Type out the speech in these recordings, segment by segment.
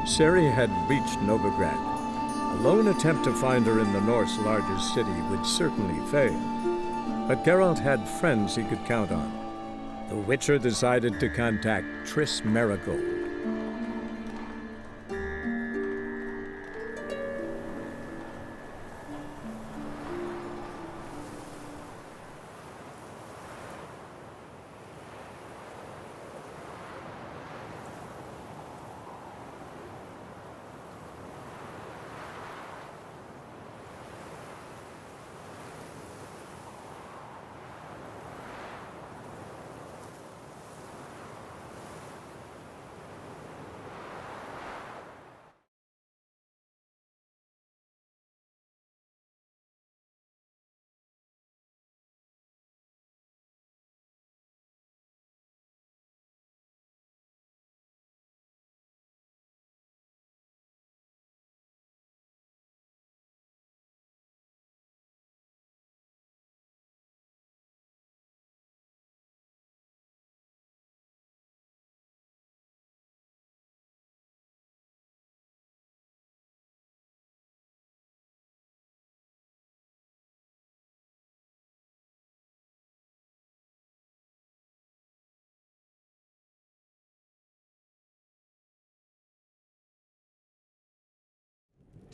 Ciri had reached Novigrad. A lone attempt to find her in the North's largest city would certainly fail. But Geralt had friends he could count on. The Witcher decided to contact Triss Merigold.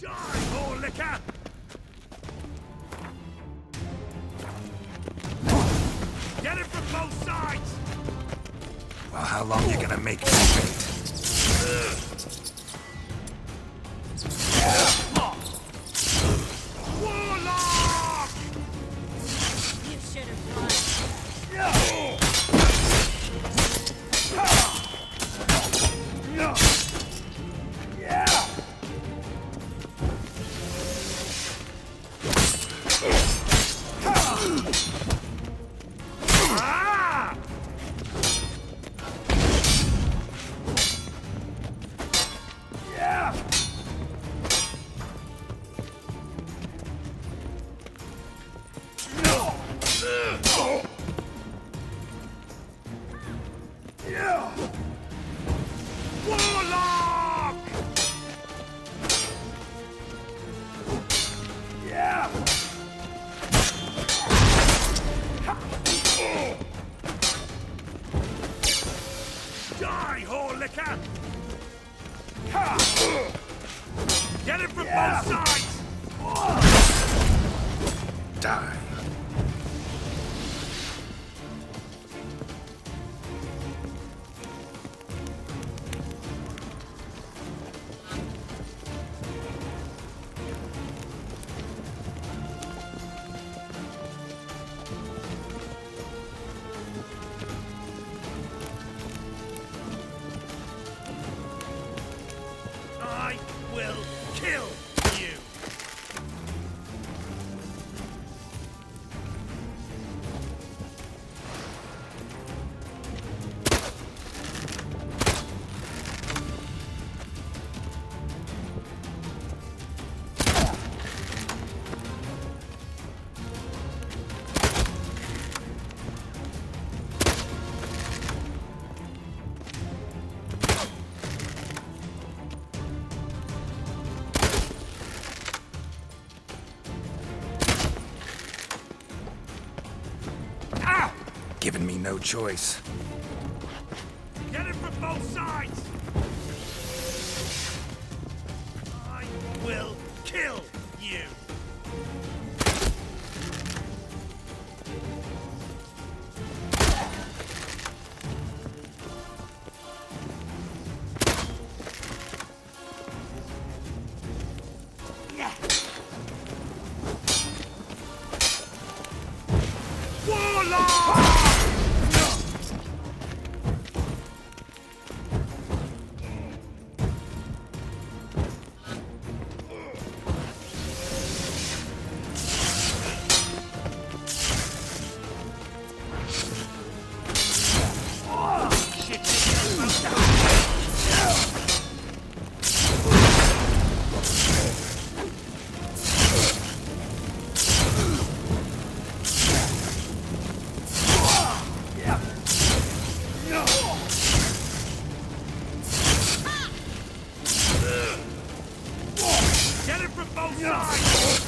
Die, Horlicker! Get it from both sides! Well, how long you gonna make me wait? Warlock! You should have run. Warlock! Die, Horlicker! Get it from both sides! Die. I will kill you! Giving me no choice. Get it from both sides! I will kill you! Warlock! from both sides!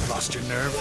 Lost your nerve?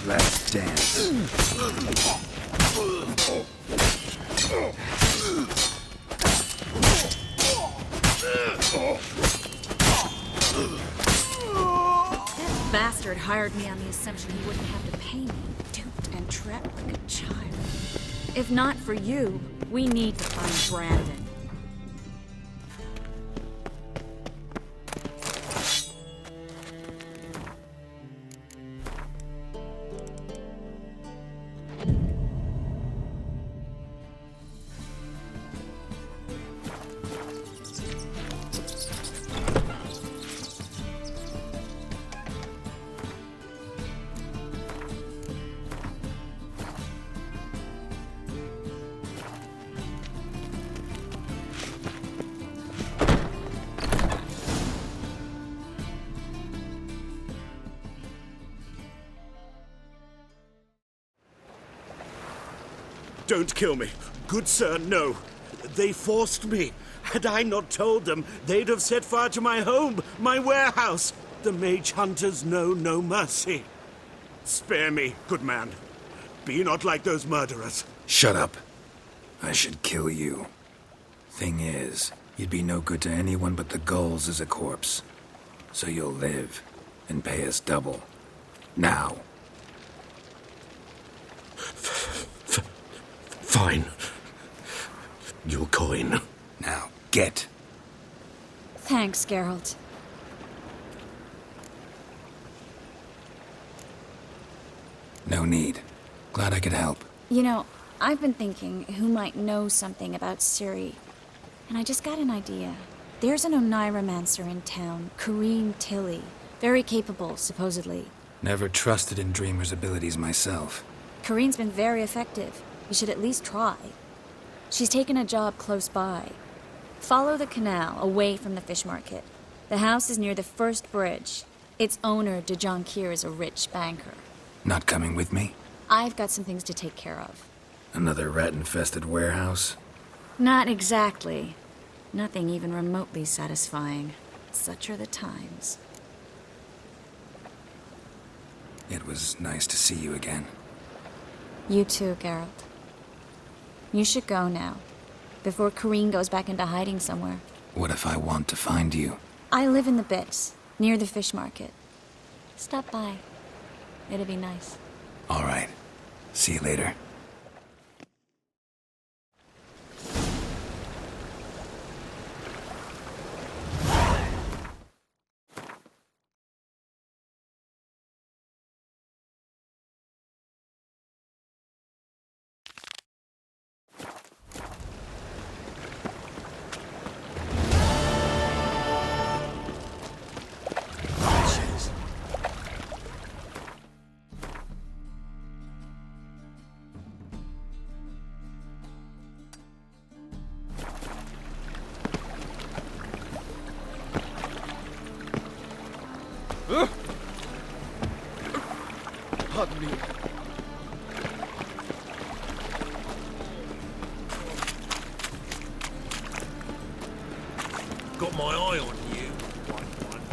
Let's dance. That bastard hired me on the assumption he wouldn't have to pay me. Duped and trapped like a child. If not for you, we need to find Brandon. Don't kill me. Good sir, no. They forced me. Had I not told them, they'd have set fire to my home, my warehouse. The mage hunters know no mercy. Spare me, good man. Be not like those murderers. Shut up. I should kill you. Thing is, you'd be no good to anyone but the gulls as a corpse. So you'll live and pay us double. Now. Fine. Your coin. Now, get. Thanks, Geralt. No need. Glad I could help. You know, I've been thinking who might know something about Ciri. And I just got an idea. There's an Oneiromancer in town, Kareem Tilly. Very capable, supposedly. Never trusted in Dreamer's abilities myself. Kareem's been very effective. You should at least try. She's taken a job close by. Follow the canal, away from the fish market. The house is near the first bridge. Its owner, Dejonkir, is a rich banker. Not coming with me? I've got some things to take care of. Another rat-infested warehouse? Not exactly. Nothing even remotely satisfying. Such are the times. It was nice to see you again. You too, Geralt. You should go now, before Kareem goes back into hiding somewhere. What if I want to find you? I live in the Bits, near the fish market. Stop by. It'll be nice. All right. See you later. Pardon me. Got my eye on you, white one.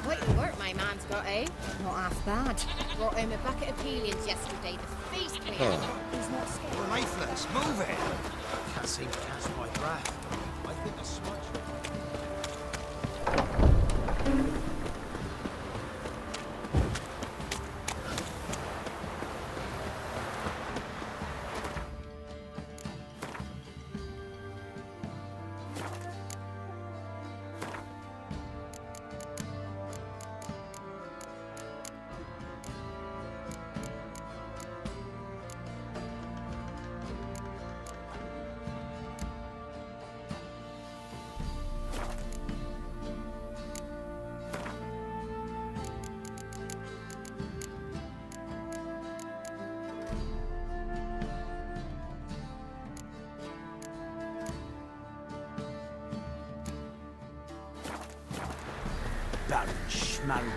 Quite the work my man's got, eh? Not half bad. Brought home a bucket of peelings yesterday. The feast we had. He's not scared. We're lifeless. Move it! Can't seem to catch my breath. I think a smudge. Baron Schmarren.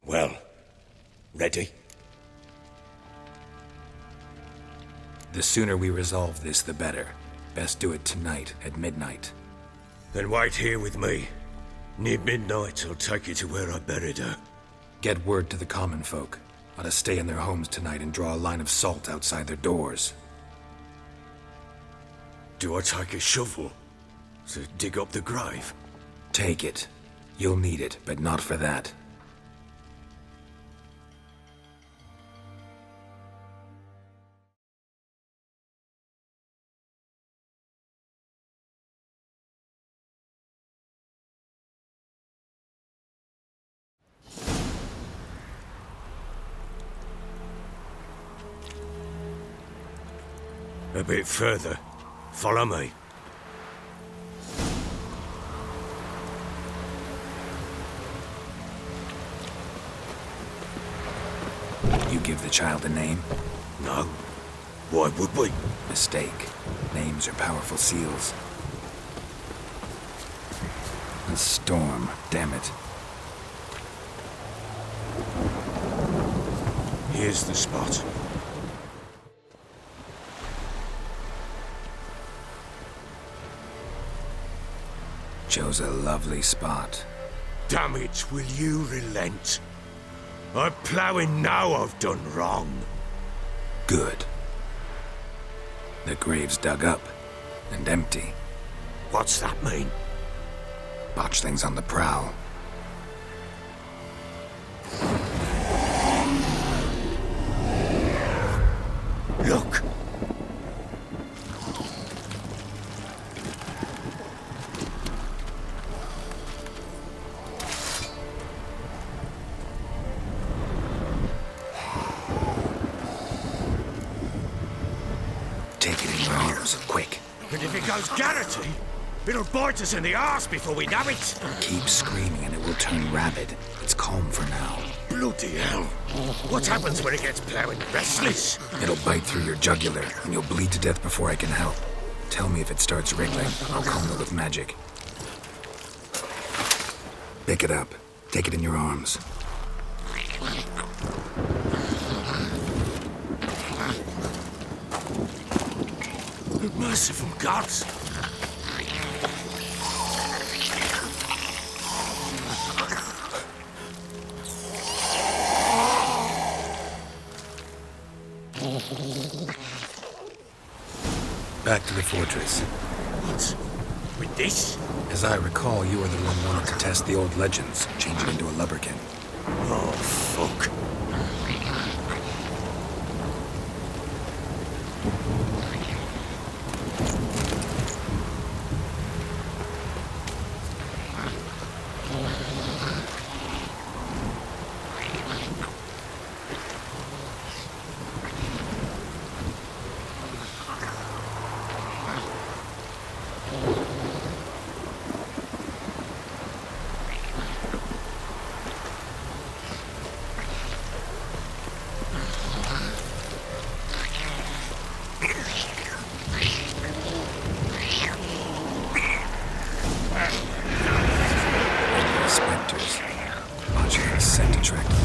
Well, ready? The sooner we resolve this, the better. Best do it tonight at midnight. Then wait here with me. Near midnight, I'll take you to where I buried her. Get word to the common folk. Ought to stay in their homes tonight and draw a line of salt outside their doors. Do I take a shovel to dig up the grave? Take it. You'll need it, but not for that. A bit further. Follow me. You give the child a name? No. Why would we? Mistake. Names are powerful seals. A storm, damn it. Here's the spot. Chose a lovely spot. Damn it, will you relent? I'm ploughing now I've done wrong. Good. The grave's dug up and empty. What's that mean? Botchling's on the prowl. Look! Take it in your arms, quick. And if it goes Garrity, it'll bite us in the arse before we know it. Keep screaming and it will turn rabid. It's calm for now. Bloody hell. What happens when it gets plowing restless? It'll bite through your jugular, and you'll bleed to death before I can help. Tell me if it starts wriggling. I'll calm it with magic. Pick it up. Take it in your arms. Merciful gods! Back to the fortress. What? With this? As I recall, you were the one wanted to test the old legends, change it into a lubberkin. Oh, fuck. Spectres. Watching the scent attract them.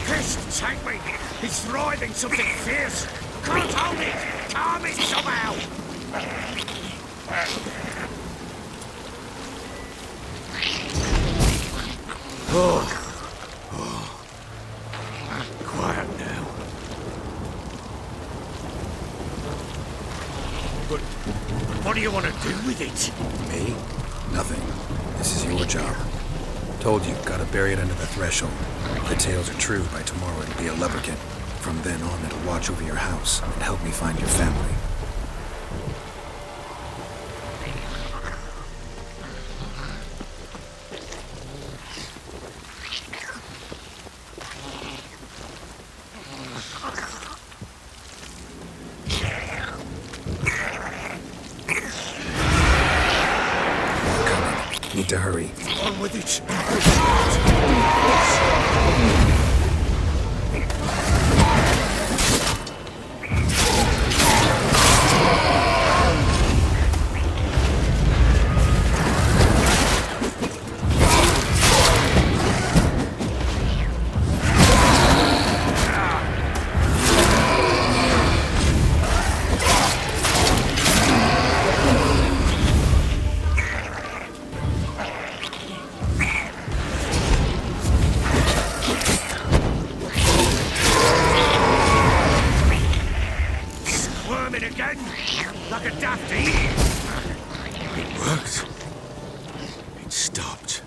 Pissed, take me! He's writhing something fierce! Can't hold it! Calm it somehow! Quiet now. But what do you want to do with it? Me? Nothing. This is your job. Told you, gotta bury it under the threshold. If the tales are true, by tomorrow it'll be a lubberkin. From then on, it'll watch over your house and help me find your family. Need to hurry. On with it! Again, like a dafty. It worked. It stopped.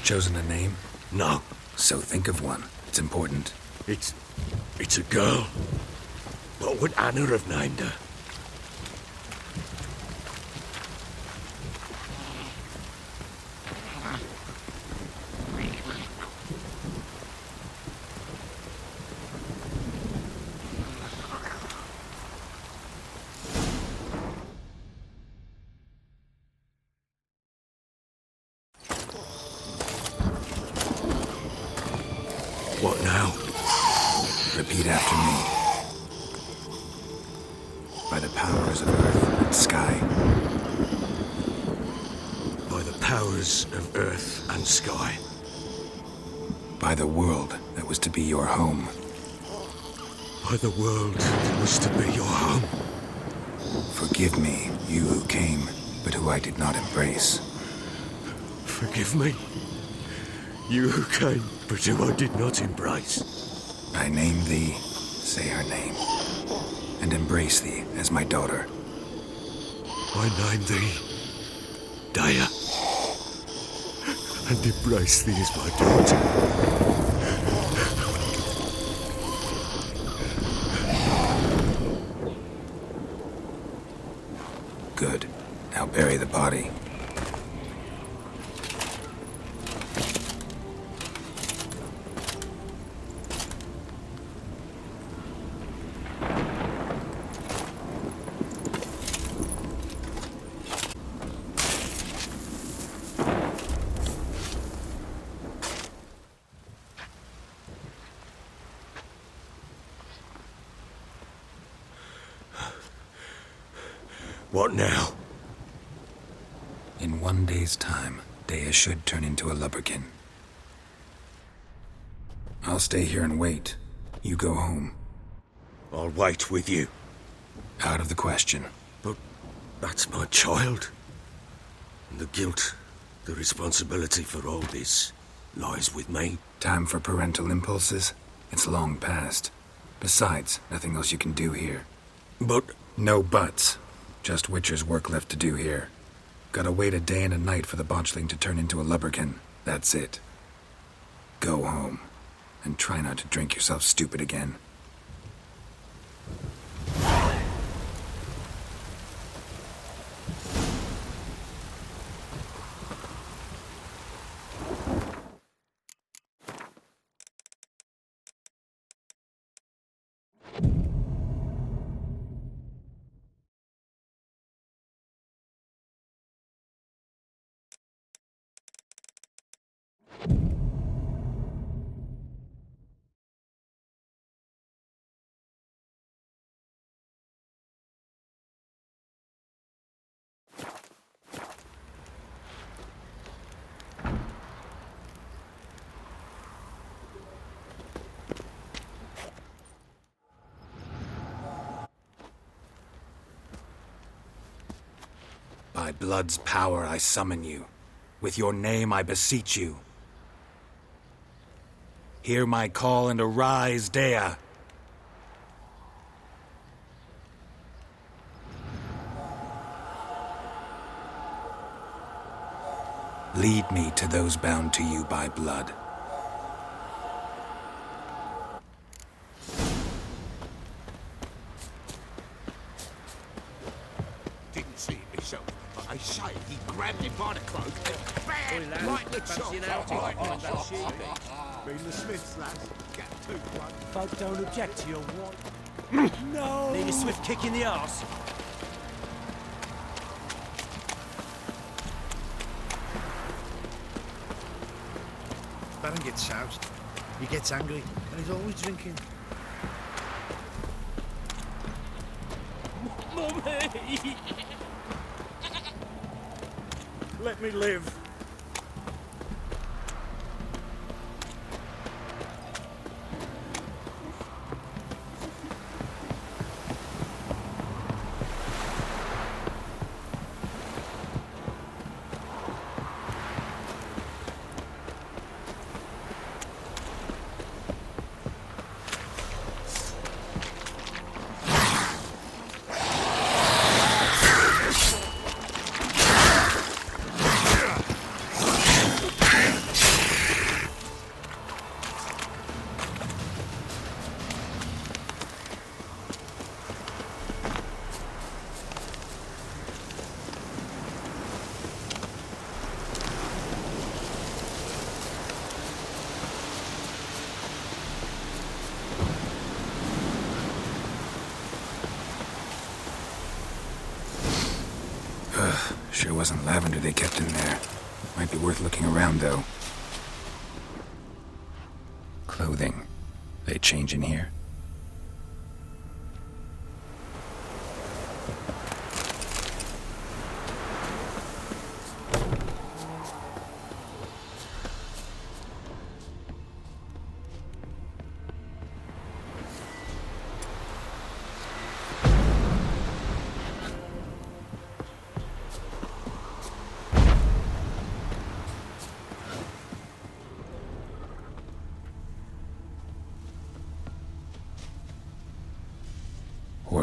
Chosen a name? No, So think of one. It's important. it's a girl. What would Anna have named her? What now? Repeat after me. By the powers of earth and sky. By the powers of earth and sky. By the world that was to be your home. By the world that was to be your home. Forgive me, you who came, but who I did not embrace. Forgive me. You who came, but who I did not embrace. I name thee, say her name, and embrace thee as my daughter. I name thee Dea, and embrace thee as my daughter. Good. Now bury the body. What now? In 1 day's time, Dea should turn into a lubberkin. I'll stay here and wait. You go home. I'll wait with you. Out of the question. But that's my child. And the guilt, the responsibility for all this lies with me. Time for parental impulses? It's long past. Besides, nothing else you can do here. But No buts. Just Witcher's work left to do here. Gotta wait a day and a night for the botchling to turn into a lubberkin. That's it. Go home. And try not to drink yourself stupid again. By blood's power I summon you. With your name I beseech you. Hear my call and arise, Dea. Lead me to those bound to you by blood. didn't see it myself, but I say he grabbed him by the cloak and bam, right in the chop. Been the Smiths, lads. Get two, blood. Folk don't object to your what? No! Need a swift kick in the arse. Baron gets soused. He gets angry, and he's always drinking. Mummy! Let me live. Sure wasn't lavender they kept in there. Might be worth looking around, though. Clothing. They change in here?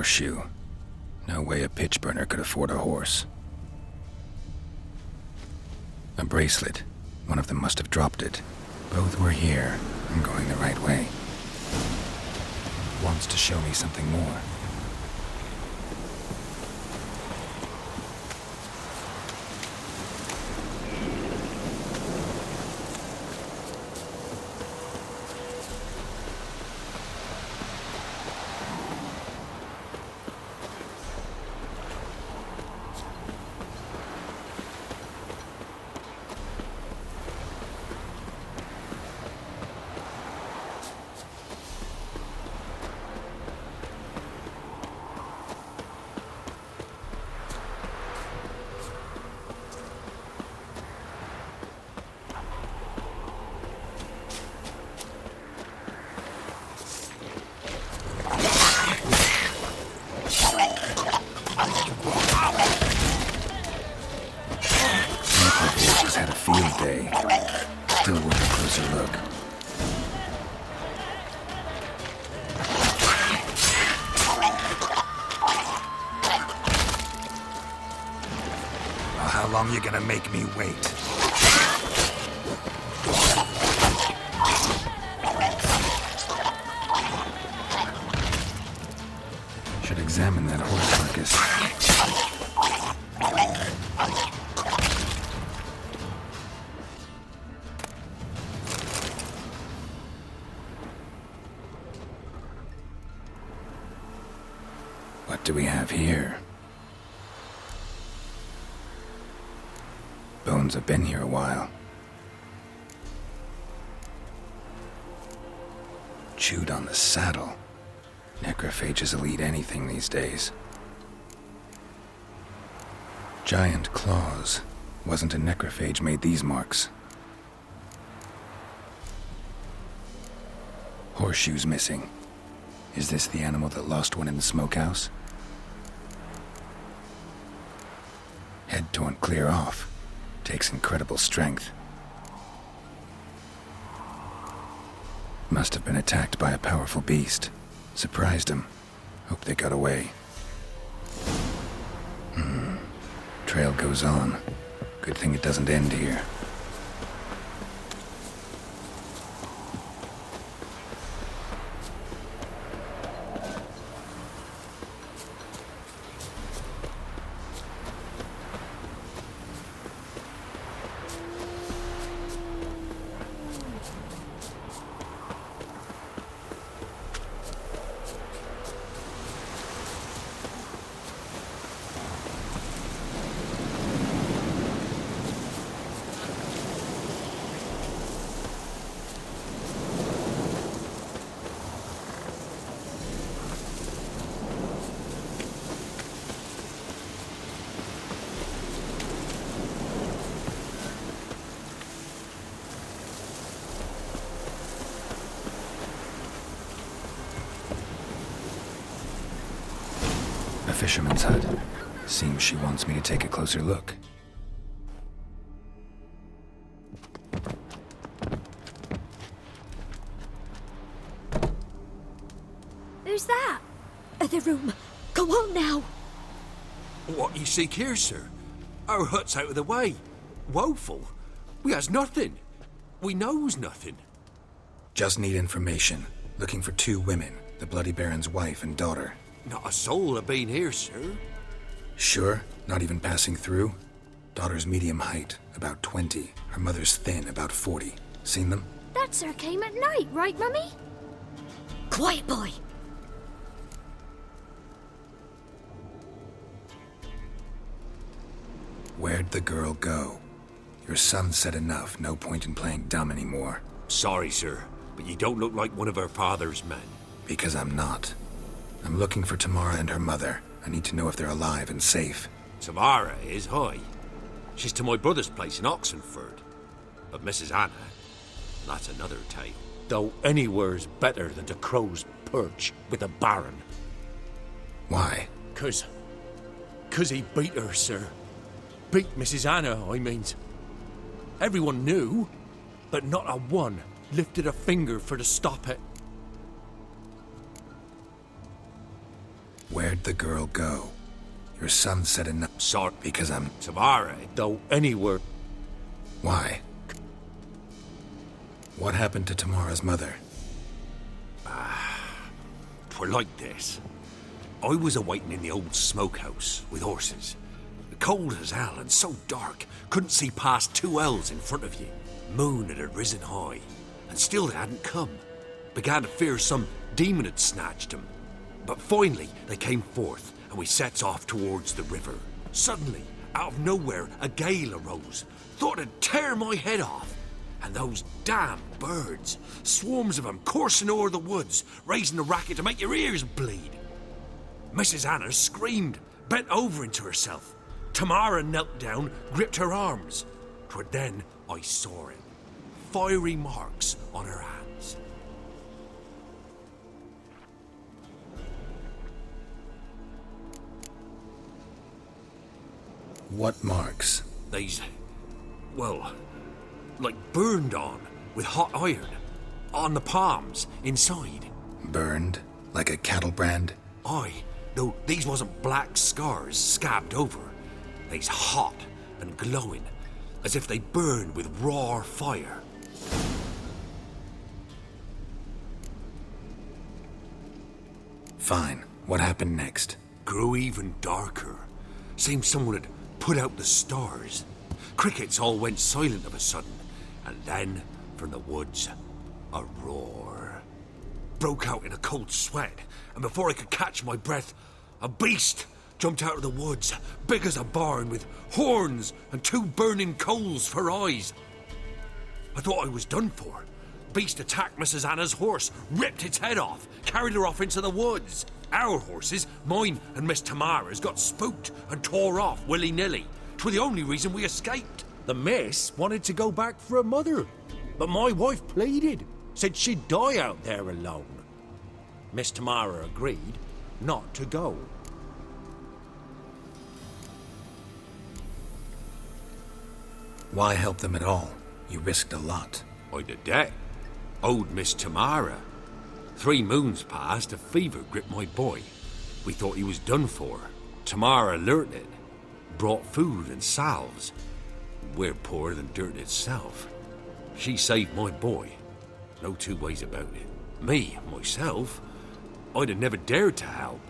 horseshoe. No way a pitch burner could afford a horse. A bracelet. One of them must have dropped it. Both were here. I'm going the right way. Wants to show me something more. Had a field day. Still worth a closer look. Well, how long you gonna make me wait? Should examine that horse carcass. What do we have here? Bones have been here a while. Chewed on the saddle. Necrophages will eat anything these days. Giant claws. Wasn't a necrophage made these marks. Horseshoes missing. Is this the animal that lost one in the smokehouse? Head torn clear off. Takes incredible strength. Must have been attacked by a powerful beast. Surprised him. Hope they got away. Trail goes on. Good thing it doesn't end here. A fisherman's hut. Seems she wants me to take a closer look. Who's that? The room. Go on now. What you seek here, sir? Our hut's out of the way. Woeful. We has nothing. We knows nothing. Just need information. Looking for 2 women. The Bloody Baron's wife and daughter. Not a soul have been here, sir. Sure? Not even passing through? Daughter's medium height, about 20. Her mother's thin, about 40. Seen them? That sir came at night, right, Mummy? Quiet, boy. Where'd the girl go? Your son said enough. No point in playing dumb anymore. Sorry, sir, but you don't look like one of our father's men. Because I'm not. I'm looking for Tamara and her mother. I need to know if they're alive and safe. Tamara is high. She's to my brother's place in Oxenford. But Mrs. Anna, that's another tale. Though anywhere's better than to Crow's Perch with a baron. Why? 'Cause he beat her, sir. Beat Mrs. Anna, I means. Everyone knew, but not a one lifted a finger for to stop it. Where'd the girl go? Your son said enough. Sorry, Because I'm... Tamara, though anywhere. Why? What happened to Tamara's mother? 'Twere like this. I was awaiting in the old smokehouse with horses. Cold as hell and so dark, couldn't see past 2 ells in front of you. Moon had risen high, and still they hadn't come. Began to fear some demon had snatched them. But finally they came forth, and we sets off towards the river. Suddenly, out of nowhere, a gale arose. Thought it'd tear my head off. And those damn birds, swarms of them coursing o'er the woods, raising a racket to make your ears bleed. Mrs. Anna screamed, bent over into herself. Tamara knelt down, gripped her arms. 'Twere then I saw it. Fiery marks on her hands. What marks? They's, well, like burned on with hot iron. On the palms, inside. Burned? Like a cattle brand? Aye, though these wasn't black scars scabbed over. They's hot and glowing, as if they burned with raw fire. Fine. What happened next? Grew even darker. Seemed someone had put out the stars. Crickets all went silent of a sudden, and then, from the woods, a roar. Broke out in a cold sweat, and before I could catch my breath, a beast jumped out of the woods, big as a barn, with horns and 2 burning coals for eyes. I thought I was done for. Beast attacked Mrs. Anna's horse, ripped its head off, carried her off into the woods. Our horses, mine and Miss Tamara's, got spooked and tore off willy-nilly. 'Twere the only reason we escaped. The miss wanted to go back for her mother, but my wife pleaded, said she'd die out there alone. Miss Tamara agreed not to go. Why help them at all? You risked a lot. I'd a debt. Owed Miss Tamara. 3 moons passed, a fever gripped my boy. We thought he was done for. Tamara learnt it. Brought food and salves. We're poorer than dirt itself. She saved my boy. No 2 ways about it. Me, myself, I'd have never dared to help.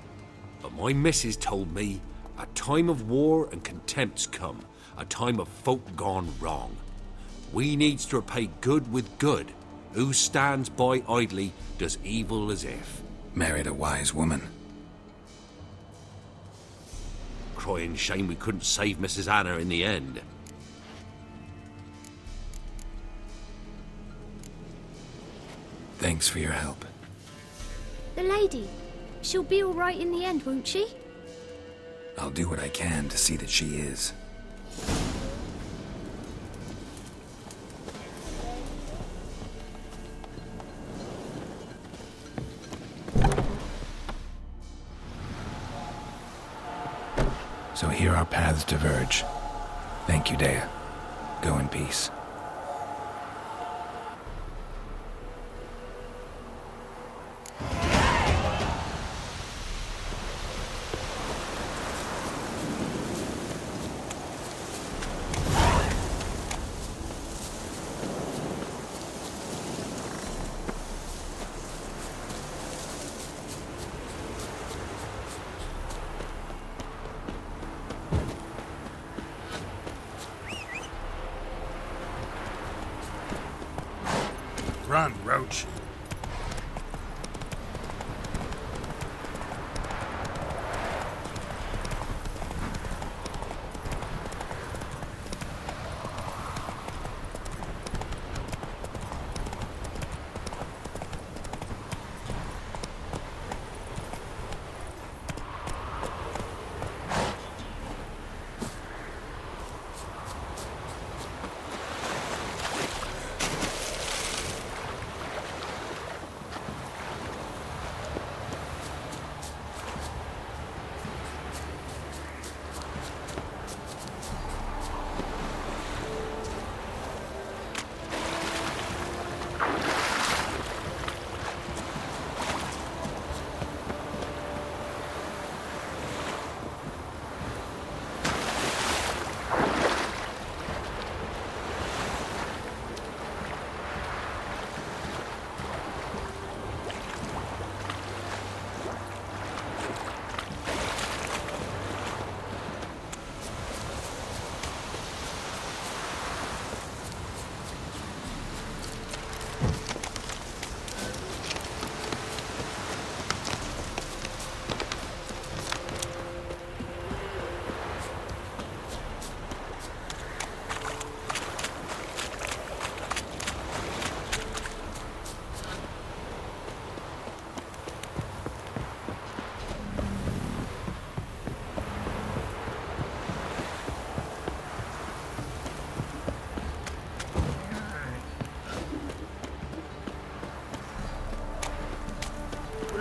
But my missus told me a time of war and contempt's come. A time of folk gone wrong. We needs to repay good with good. Who stands by idly does evil as if. Married a wise woman. Crying shame we couldn't save Mrs. Anna in the end. Thanks for your help. The lady. She'll be all right in the end, won't she? I'll do what I can to see that she is. So here our paths diverge. Thank you, Dea. Go in peace. Run, Roach.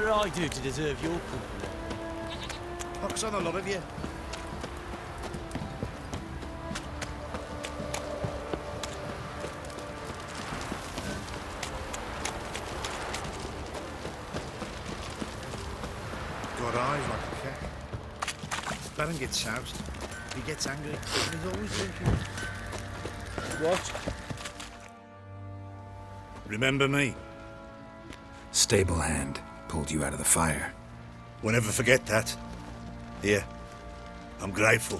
did I do to deserve your company? Pox on the lot of you. Got eyes like a cat. Baron gets soused. He gets angry. And he's always drinking. What? Remember me? Stable hand pulled you out of the fire. Won't ever forget that. Here. I'm grateful.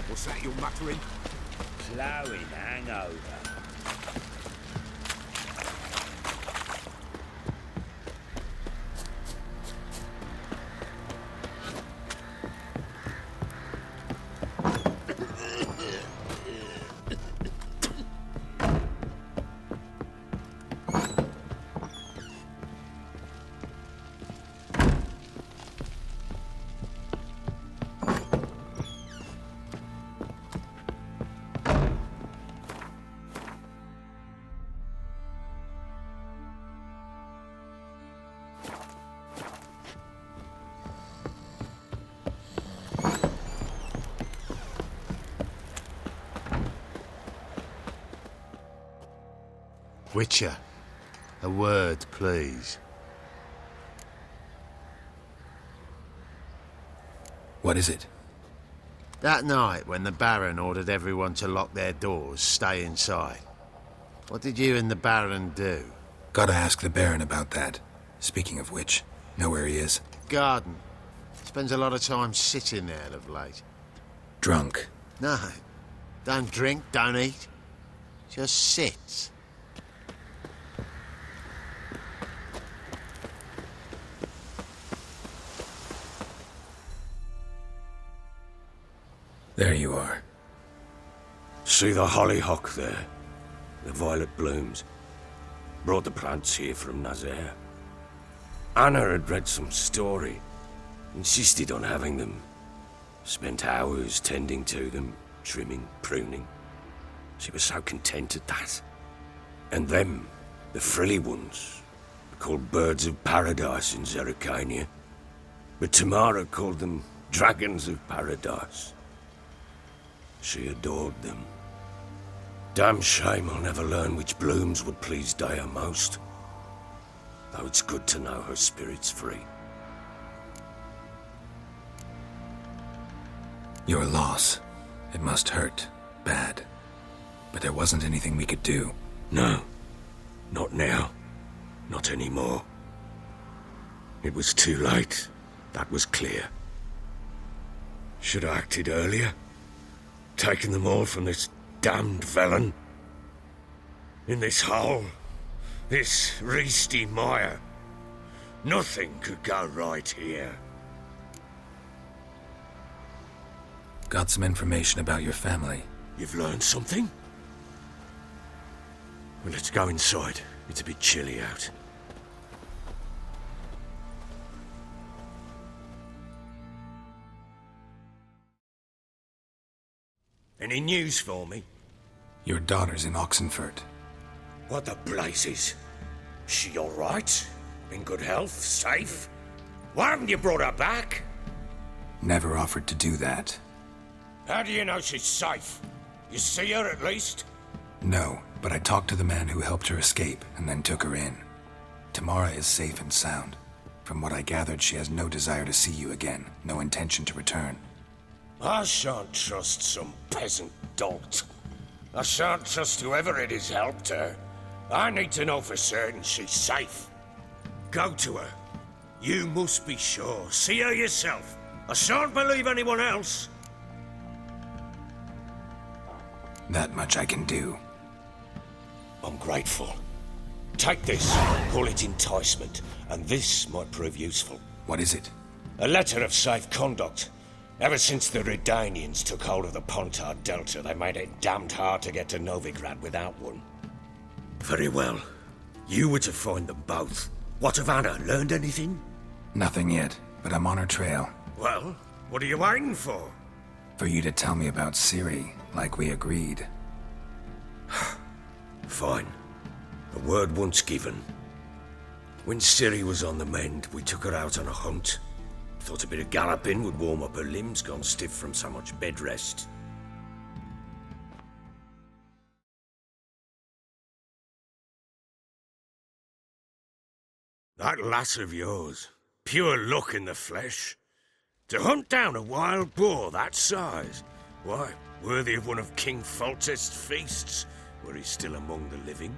What's that you're muttering? Flowing hangover. Witcher, a word, please. What is it? That night when the Baron ordered everyone to lock their doors, stay inside. What did you and the Baron do? Gotta ask the Baron about that. Speaking of which, know where he is? Garden. Spends a lot of time sitting there of late. Drunk. No. Don't drink, don't eat. Just sits. There you are. See the hollyhock there? The violet blooms. Brought the plants here from Nazaire. Anna had read some story. Insisted on having them. Spent hours tending to them, trimming, pruning. She was so content at that. And them, the frilly ones, are called birds of paradise in Zerrikania. But Tamara called them dragons of paradise. She adored them. Damn shame I'll never learn which blooms would please Dea most. Though it's good to know her spirit's free. Your loss. It must hurt. Bad. But there wasn't anything we could do. No. Not now. Not anymore. It was too late. That was clear. Should have acted earlier. Taken them all from this damned Velen. In this hole. This Reesty mire. Nothing could go right here. Got some information about your family. You've learned something? Well, let's go inside. It's a bit chilly out. Any news for me? Your daughter's in Oxenfurt. What the blazes? She all right? In good health? Safe? Why haven't you brought her back? Never offered to do that. How do you know she's safe? You see her at least? No, but I talked to the man who helped her escape and then took her in. Tamara is safe and sound. From what I gathered, she has no desire to see you again, no intention to return. I shan't trust some peasant dolt. I shan't trust whoever it is helped her. I need to know for certain she's safe. Go to her. You must be sure. See her yourself. I shan't believe anyone else. That much I can do. I'm grateful. Take this, call it enticement, and this might prove useful. What is it? A letter of safe conduct. Ever since the Redanians took hold of the Pontar Delta, they made it damned hard to get to Novigrad without one. Very well. You were to find them both. What of Anna? Learned anything? Nothing yet, but I'm on her trail. Well, what are you waiting for? For you to tell me about Ciri, like we agreed. Fine. A word once given. When Ciri was on the mend, we took her out on a hunt. Thought a bit of galloping would warm up her limbs, gone stiff from so much bed rest. That lass of yours, pure luck in the flesh. To hunt down a wild boar that size, why, worthy of one of King Foltest's feasts, were he still among the living.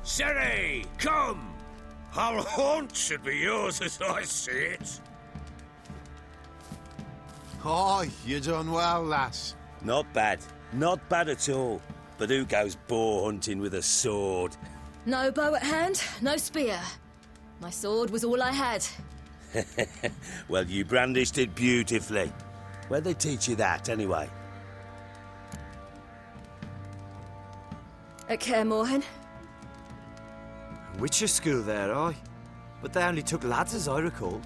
Ciri, come! Hull Haunt should be yours as I see it. Oh, you done well, lass. Not bad. Not bad at all. But who goes boar hunting with a sword? No bow at hand, no spear. My sword was all I had. Well, you brandished it beautifully. Where'd they teach you that, anyway? At Kaer Morhen. Witcher school there, aye. But they only took lads, as I recall.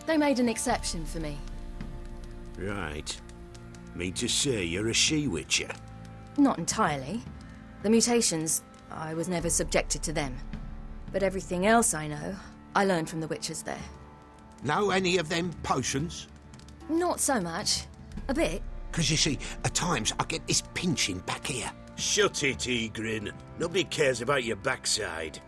They made an exception for me. Right. Mean to say you're a she-witcher? Not entirely. The mutations, I was never subjected to them. But everything else I know, I learned from the witchers there. Know any of them potions? Not so much. A bit. 'Cause you see, at times I get this pinching back here. Shut it, Egrin. Nobody cares about your backside.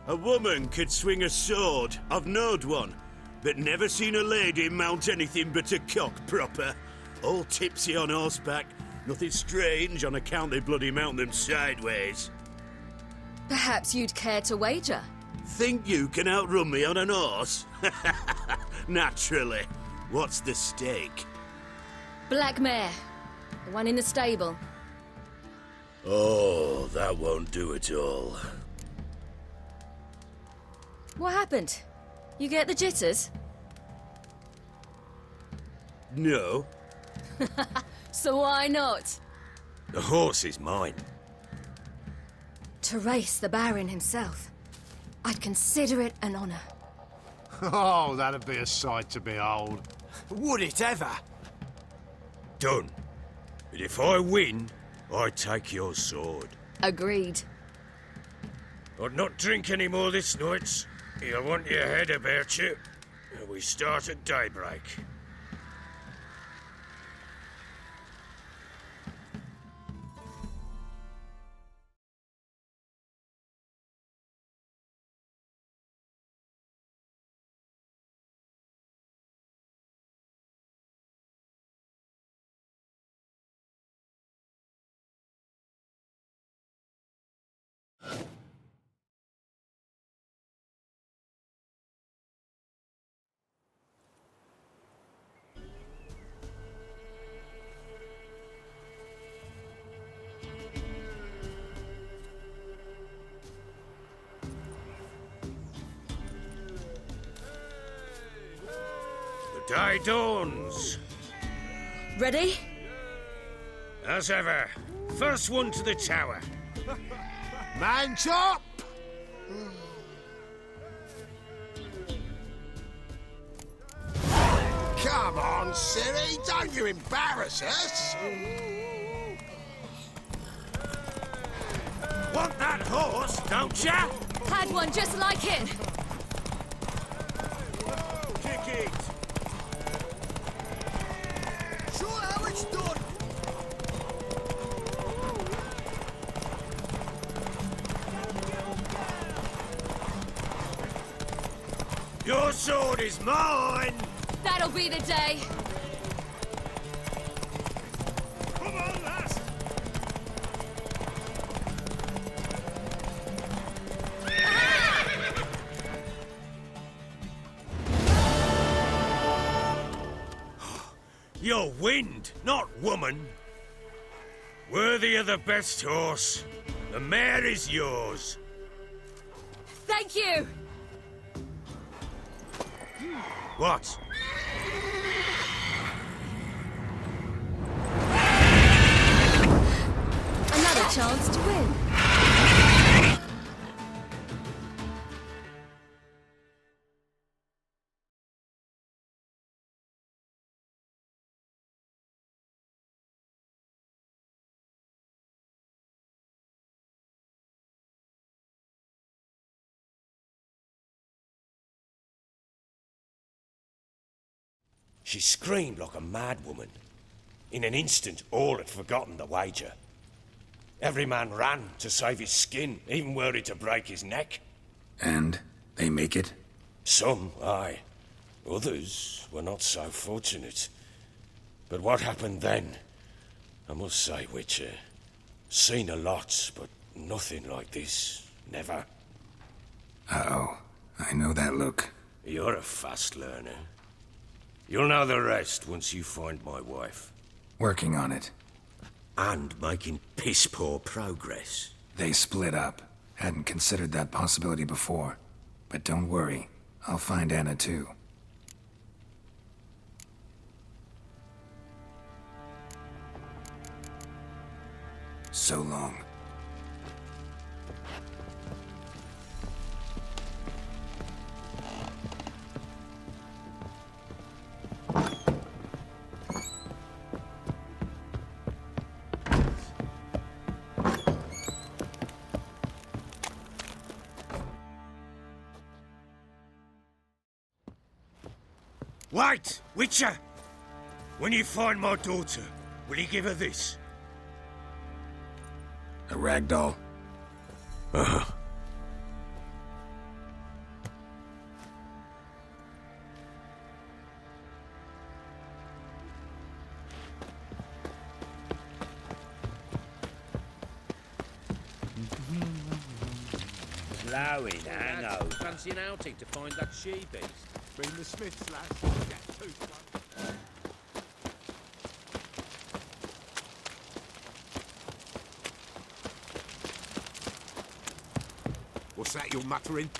A woman could swing a sword. I've knowed one. But never seen a lady mount anything but a cock proper. All tipsy on horseback. Nothing strange on account they bloody mount them sideways. Perhaps you'd care to wager? Think you can outrun me on an horse? Naturally. What's the stake? Black mare. The one in the stable. Oh, that won't do at all. What happened? You get the jitters? No. So why not? The horse is mine. To race the Baron himself. I'd consider it an honor. Oh, that'd be a sight to behold. Would it ever? Done. But if I win, I take your sword. Agreed. I'd not drink any more this night. You'll want your head about you. We start at daybreak. The day dawns. Ready? As ever, first one to the tower. Man chop! Come on, Ciri, don't you embarrass us! Want that horse, don't ya? Had one just like it. Kick it! Show how it's done! Your sword is mine! That'll be the day. Come on, lass! You're wind, not woman. Worthy of the best horse. The mare is yours. Thank you. What? Another chance to win. She screamed like a mad woman. In an instant, all had forgotten the wager. Every man ran to save his skin, even worried to break his neck. And they make it? Some, aye. Others were not so fortunate. But what happened then? I must say, Witcher, seen a lot, but nothing like this. Never. Uh-oh. I know that look. You're a fast learner. You'll know the rest once you find my wife. Working on it. And making piss-poor progress. They split up. Hadn't considered that possibility before. But don't worry. I'll find Anna too. So long. Wait, Witcher! When you find my daughter, will you give her this? A ragdoll? Uh-huh. Blowing hangover. Fancy an outing to find that she-beast? Bring the Smiths, lads. Get two. What's that you're muttering?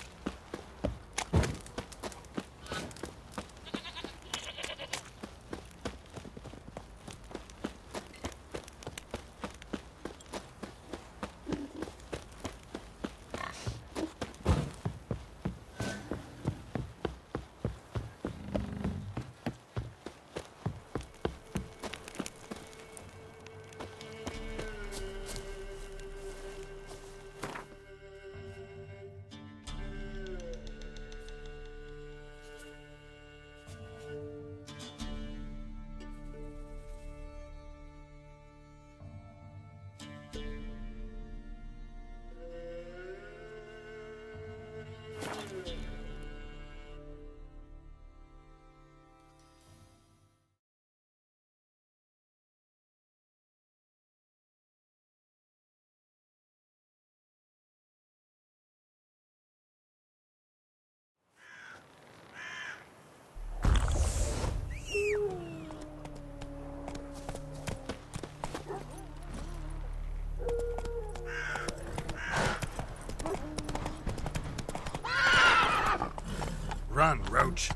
Run, Roach.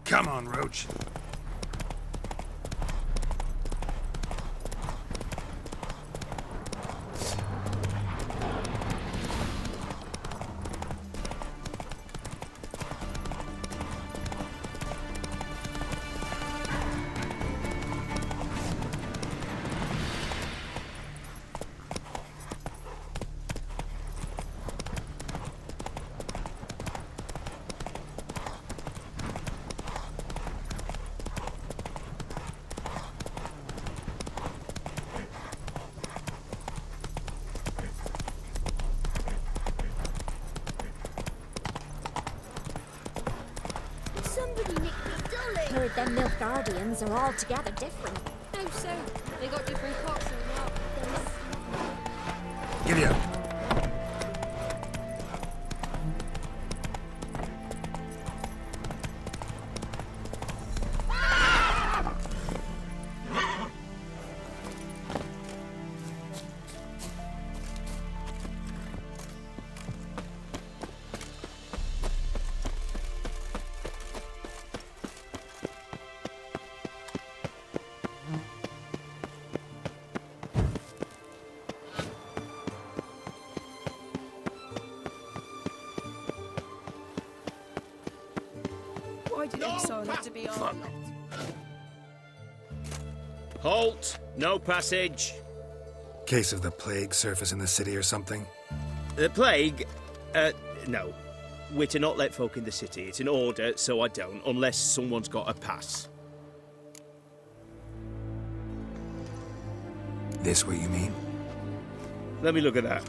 Come on, Roach. Somebody nicked me dolly. Heard them Nilfgaardians are altogether different. How so? They got different cocks or what? Giddy up. Why did Exile have to be on? Halt! No passage. Case of the plague surface in the city or something? The plague? No. we're to not let folk in the city. It's an order, so I don't, unless someone's got a pass. This what you mean? Let me look at that.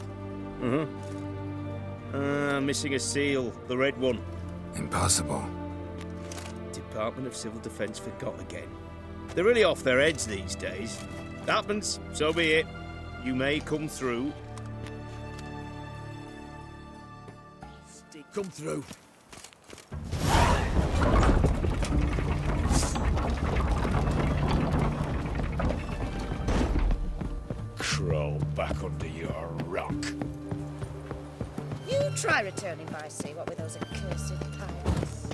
Missing a seal, the red one. Impossible. Department of Civil Defence forgot again. They're really off their heads these days. Happens, so be it. You may come through. Come through. Crawl back under your rock. You try returning by sea, what with those accursed pirates.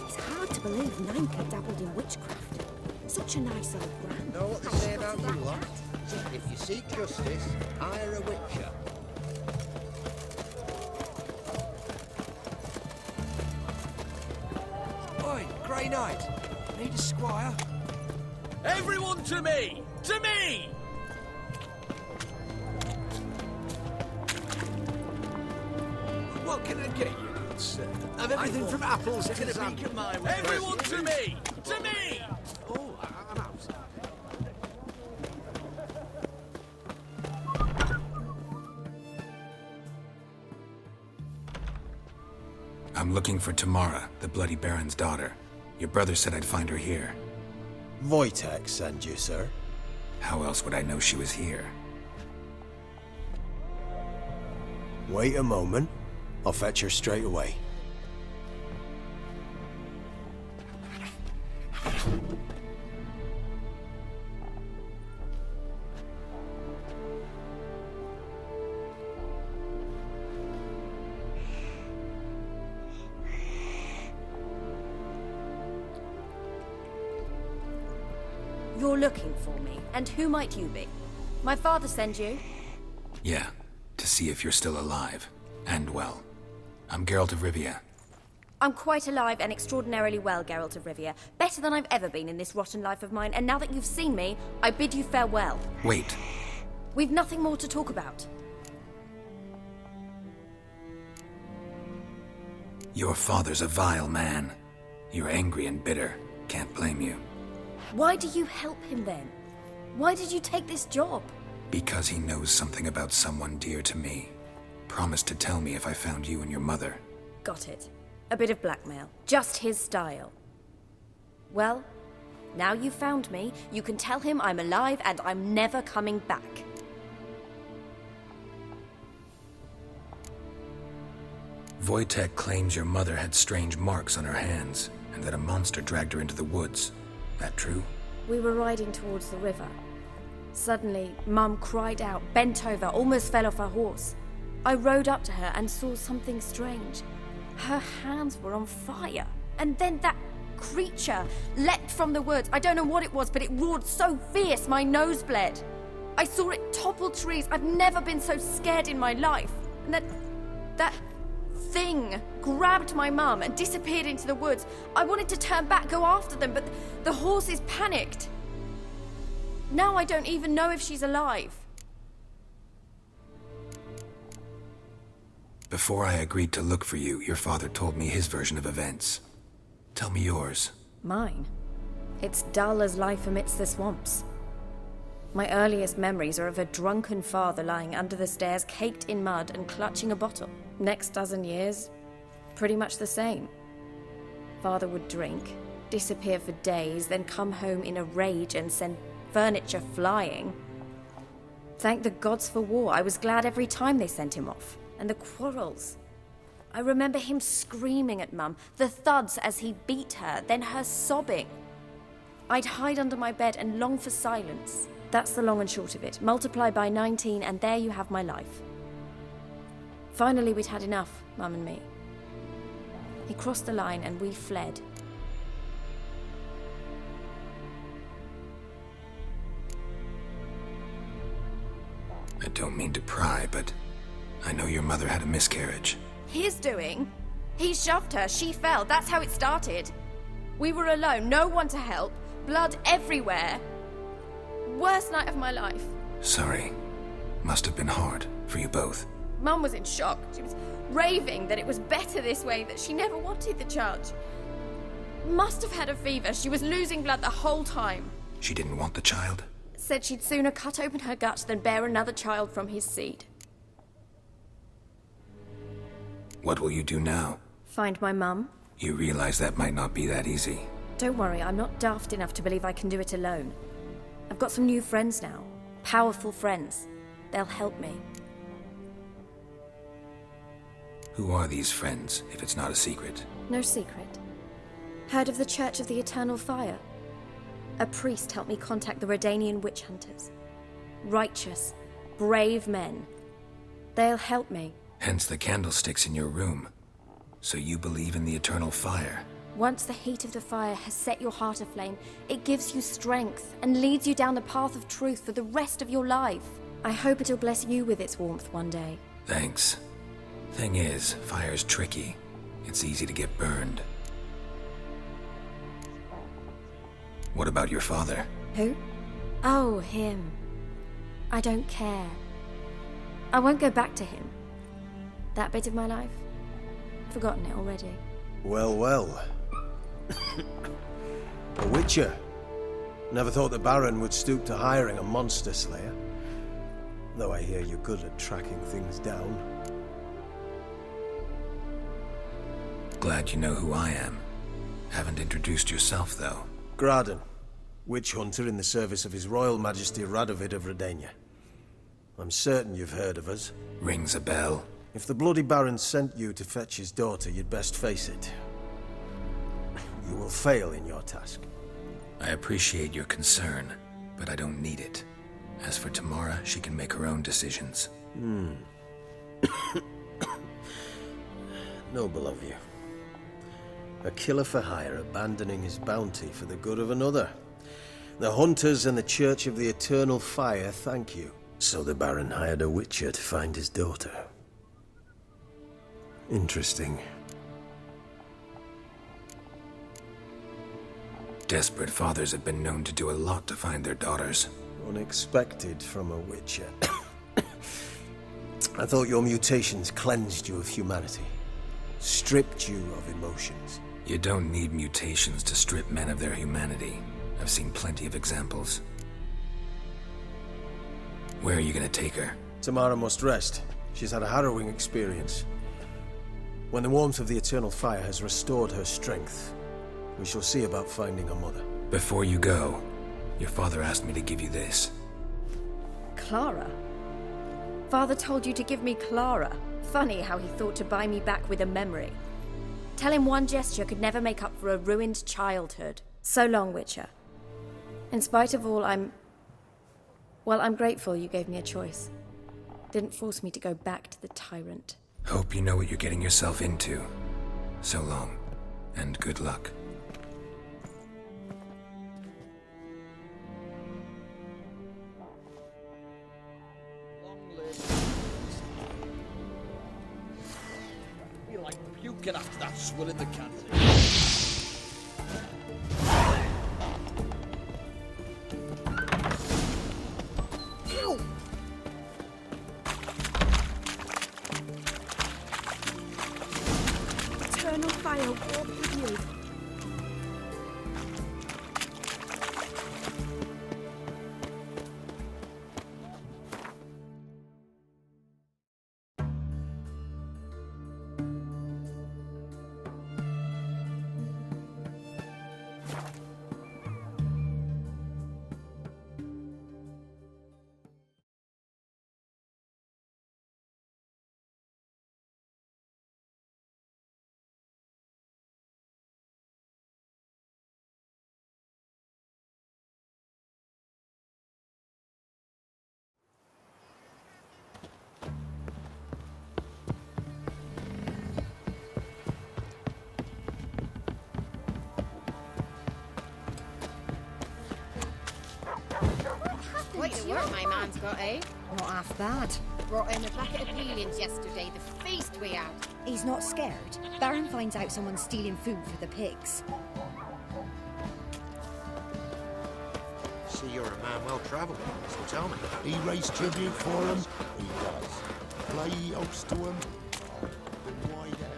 It's hard to believe Nanka dabbled in witchcraft. Such a nice old brand. Know what they say about you lot? If you seek justice, hire a witcher. Oi, Grey Knight. Need a squire? Everyone to me! To me! What can I get you, good sir? Of everything from apples to the beak of my way. Everyone to me! To me! Oh, I'm out. I'm looking for Tamara, the Bloody Baron's daughter. Your brother said I'd find her here. Wojtek send you, sir. How else would I know she was here? Wait a moment. I'll fetch her straight away. You're looking for me, and who might you be? My father sent you? Yeah, to see if you're still alive. And well. I'm Geralt of Rivia. I'm quite alive and extraordinarily well, Geralt of Rivia. Better than I've ever been in this rotten life of mine, and now that you've seen me, I bid you farewell. Wait. We've nothing more to talk about. Your father's a vile man. You're angry and bitter. Can't blame you. Why do you help him then? Why did you take this job? Because he knows something about someone dear to me. Promised to tell me if I found you and your mother. Got it. A bit of blackmail. Just his style. Well, now you've found me, you can tell him I'm alive and I'm never coming back. Wojtek claims your mother had strange marks on her hands, and that a monster dragged her into the woods. That true? We were riding towards the river. Suddenly, Mum cried out, bent over, almost fell off her horse. I rode up to her and saw something strange. Her hands were on fire. And then that creature leapt from the woods. I don't know what it was, but it roared so fierce my nose bled. I saw it topple trees. I've never been so scared in my life. And that thing grabbed my mum and disappeared into the woods. I wanted to turn back, go after them, but the horses panicked. Now I don't even know if she's alive. Before I agreed to look for you, your father told me his version of events. Tell me yours. Mine? It's dull as life amidst the swamps. My earliest memories are of a drunken father lying under the stairs, caked in mud and clutching a bottle. Next dozen years, pretty much the same. Father would drink, disappear for days, then come home in a rage and send furniture flying. Thank the gods for war. I was glad every time they sent him off. And the quarrels. I remember him screaming at Mum, the thuds as he beat her, then her sobbing. I'd hide under my bed and long for silence. That's the long and short of it. Multiply by 19 and there you have my life. Finally, we'd had enough, Mum and me. He crossed the line and we fled. I don't mean to pry, but I know your mother had a miscarriage. His doing? He shoved her, she fell, that's how it started. We were alone, no one to help, blood everywhere. worst night of my life. Sorry. Must have been hard for you both. Mum was in shock. She was raving that it was better this way, that she never wanted the child. She must have had a fever. She was losing blood the whole time. She didn't want the child? Said she'd sooner cut open her gut than bear another child from his seed. What will you do now? Find my mum. You realize that might not be that easy. Don't worry, I'm not daft enough to believe I can do it alone. I've got some new friends now. Powerful friends. They'll help me. Who are these friends, if it's not a secret? No secret. Heard of the Church of the Eternal Fire? A priest helped me contact the Redanian witch hunters. Righteous, brave men. They'll help me. Hence the candlesticks in your room. So you believe in the eternal fire? Once the heat of the fire has set your heart aflame, it gives you strength and leads you down the path of truth for the rest of your life. I hope it'll bless you with its warmth one day. Thanks. Thing is, fire's tricky. It's easy to get burned. What about your father? Who? Oh, him. I don't care. I won't go back to him. That bit of my life? Forgotten it already. Well, well. A witcher. Never thought the Baron would stoop to hiring a monster slayer. Though I hear you're good at tracking things down. Glad you know who I am. Haven't introduced yourself, though. Graden, witch hunter in the service of His Royal Majesty Radovid of Redania. I'm certain you've heard of us. Rings a bell. If the Bloody Baron sent you to fetch his daughter, you'd best face it. You will fail in your task. I appreciate your concern, but I don't need it. As for Tamara, she can make her own decisions. Noble of you. A killer for hire abandoning his bounty for the good of another. The hunters and the Church of the Eternal Fire thank you. So the Baron hired a witcher to find his daughter. Interesting. Desperate fathers have been known to do a lot to find their daughters. Unexpected from a witcher. I thought your mutations cleansed you of humanity. Stripped you of emotions. You don't need mutations to strip men of their humanity. I've seen plenty of examples. Where are you gonna take her? Tamara must rest. She's had a harrowing experience. When the warmth of the Eternal Fire has restored her strength, we shall see about finding her mother. Before you go, your father asked me to give you this. Clara? Father told you to give me Clara. Funny how he thought to buy me back with a memory. Tell him one gesture could never make up for a ruined childhood. So long, Witcher. In spite of all, I'm grateful you gave me a choice. Didn't force me to go back to the tyrant. Hope you know what you're getting yourself into. So long, and good luck. You're like puking after that swill in the canteen. Eternal fire walk with you. Quite the work my man's got, eh? Not half bad. Brought him a bucket of peelings yesterday, the feast we had. He's not scared. Baron finds out someone's stealing food for the pigs. see you're a man well travelled, so tell me. He raised tribute for him. He does. Play host to him. Then why the hell?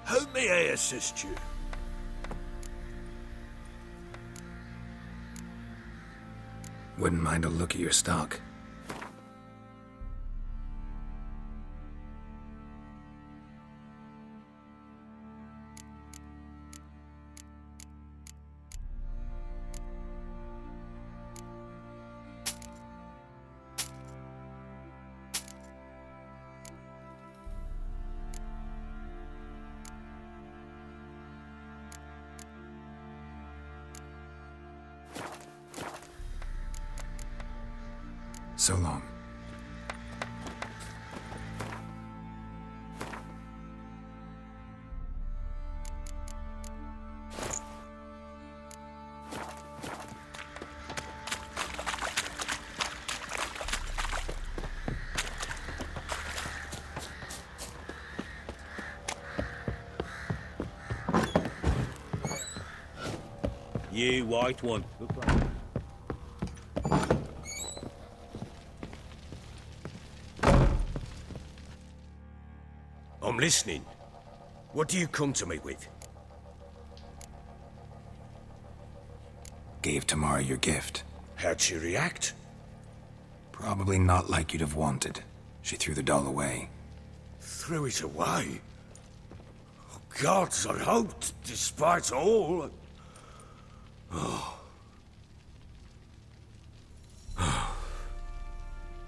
How may I assist you? Wouldn't mind a look at your stock. So long. You white one. I'm listening. What do you come to me with? Gave Tamara your gift. How'd she react? Probably not like you'd have wanted. She threw the doll away. Threw it away? Oh, gods, I hoped, despite all... Oh.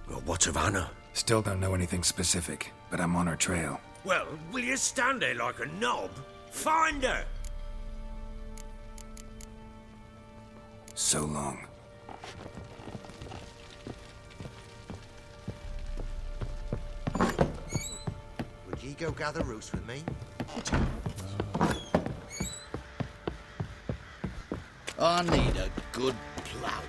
Well, what of Anna? Still don't know anything specific, but I'm on her trail. Well, will you stand there like a knob? Find her! So long. Would ye go gather roots with me? I need a good plough.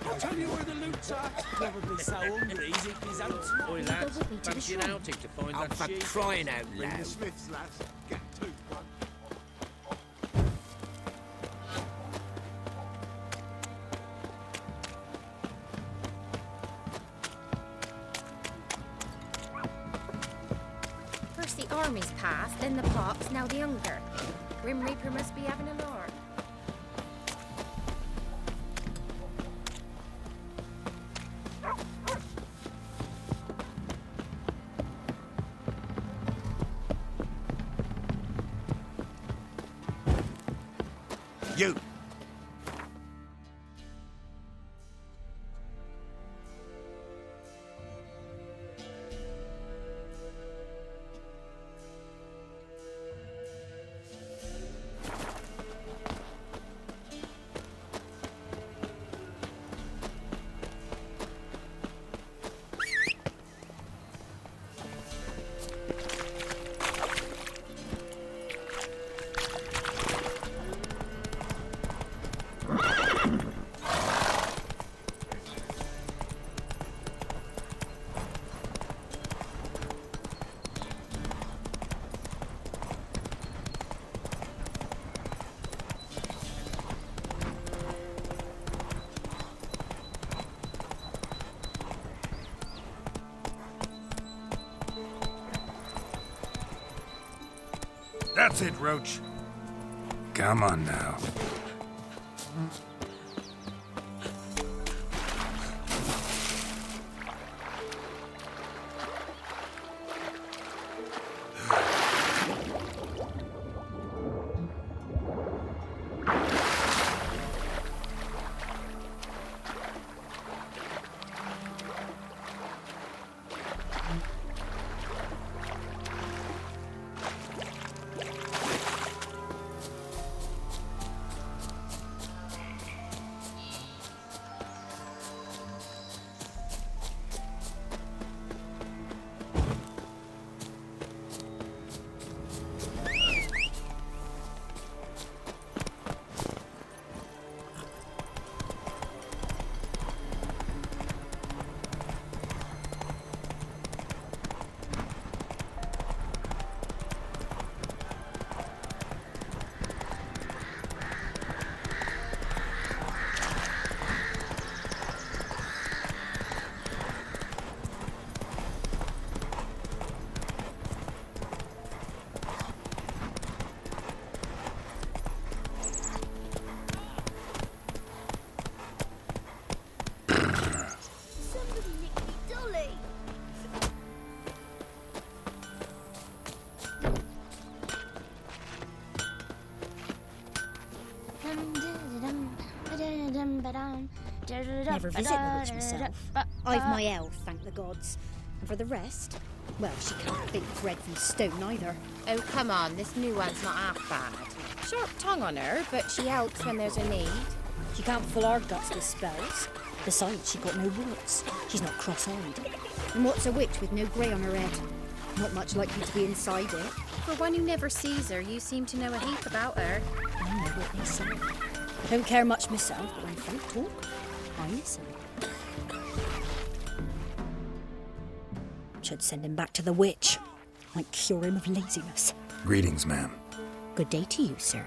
I'll tell you where the loot's at. Probably so hungry he's eating his own smell. Oi, lads, fancy an outing to find that for sheep? crying out Ring the loud. Smiths, lads. Get two, one. First the army's passed, then the pox, now the hunger. Grim Reaper must be having a lark. You! That's it, Roach. Come on now. Never visit the witch myself. I've my elf, thank the gods. And for the rest, well, she can't bake bread from stone either. Oh, come on, this new one's not half bad. Sharp tongue on her, but she helps when there's a need. She can't fill our guts with spells. Besides, she got no warts. She's not cross-eyed. And what's a witch with no grey on her head? Not much likely to be inside it. For one who never sees her, you seem to know a heap about her. I know what they say. I don't care much myself, but when folk talk, I listen. Should send him back to the witch. Might cure him of laziness. Greetings, ma'am. Good day to you, sir.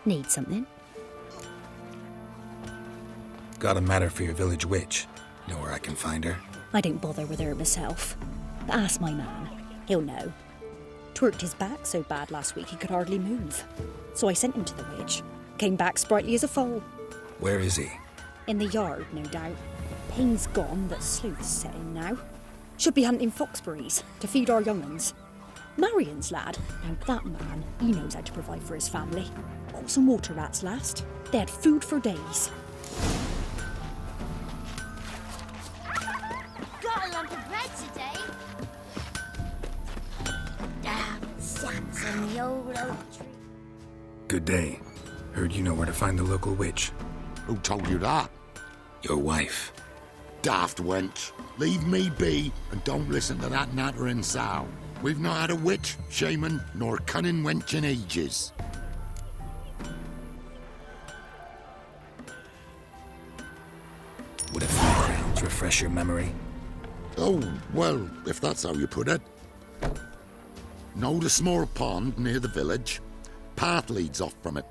Need something? Got a matter for your village witch. Know where I can find her? I don't bother with her myself. But ask my man. He'll know. Twerked his back so bad last week he could hardly move. So I sent him to the witch. Came back sprightly as a foal. Where is he? In the yard, no doubt. Pain's gone, but sleuth's set in now. Should be hunting foxberries to feed our young uns. Marion's lad, now that man, he knows how to provide for his family. Caught some water rats last. They had food for days. Got a lump of bread today. Sats in the old oak tree. Good day. Heard you know where to find the local witch. Who told you that? Your wife. Daft wench. Leave me be and don't listen to that nattering sow. We've not had a witch, shaman, nor cunning wench in ages. Would a few crowns refresh your memory? Oh, well, if that's how you put it. Know the small pond near the village? Path leads off from it.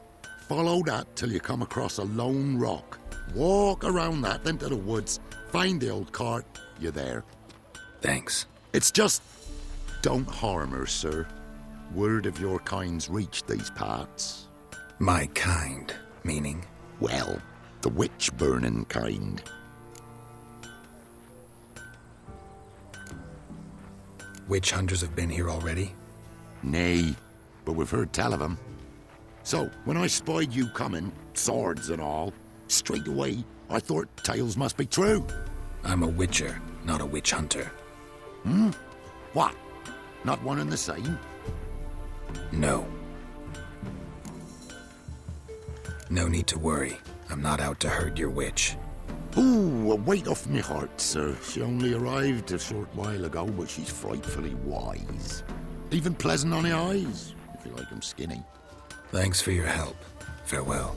Follow that till you come across a lone rock. Walk around that into the woods, find the old cart, you're there. Thanks. It's just... don't harm her, sir. Word of your kind's reached these parts. My kind, meaning? Well, the witch-burning kind. Witch hunters have been here already? Nay, but we've heard tell of them. So, when I spied you coming, swords and all, straight away I thought tales must be true. I'm a witcher, not a witch hunter. Hmm? What? Not one and the same? No. No need to worry. I'm not out to hurt your witch. Ooh, a weight off me heart, sir. She only arrived a short while ago, but she's frightfully wise. Even pleasant on the eyes, if you like 'em skinny. Thanks for your help. Farewell.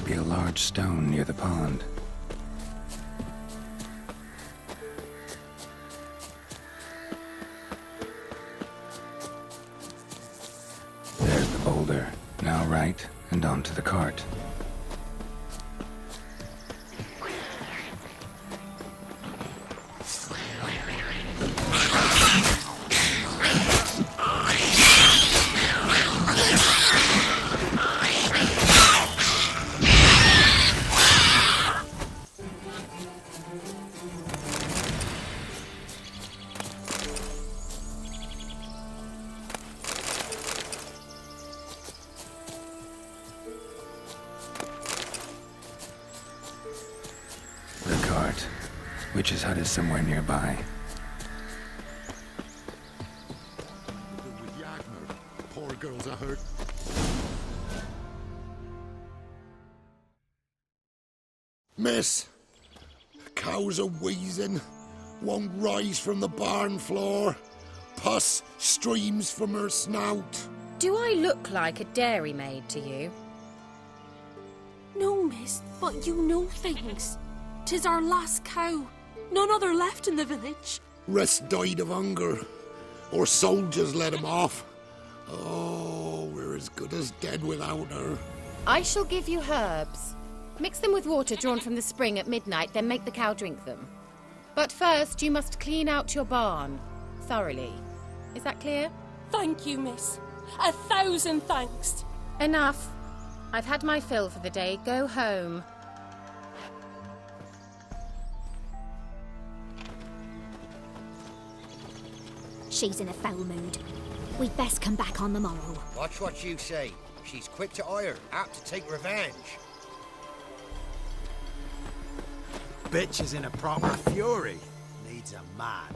Be a large stone near the pond. There's the boulder. Now right, and onto the cart. Witch's hut is somewhere nearby. With Yagner, poor girls are hurt. Miss, cows are wheezing, won't rise from the barn floor. Pus streams from her snout. Do I look like a dairymaid to you? No, miss, but you know things. 'Tis our last cow. None other left in the village. Rest died of hunger. Or soldiers let him off. Oh, we're as good as dead without her. I shall give you herbs. Mix them with water drawn from the spring at midnight, then make the cow drink them. But first, you must clean out your barn. Thoroughly. Is that clear? Thank you, miss. 1,000 thanks. Enough. I've had my fill for the day. Go home. She's in a foul mood. We'd best come back on the morrow. Watch what you say. She's quick to ire, apt to take revenge. Bitch is in a proper fury. Needs a man.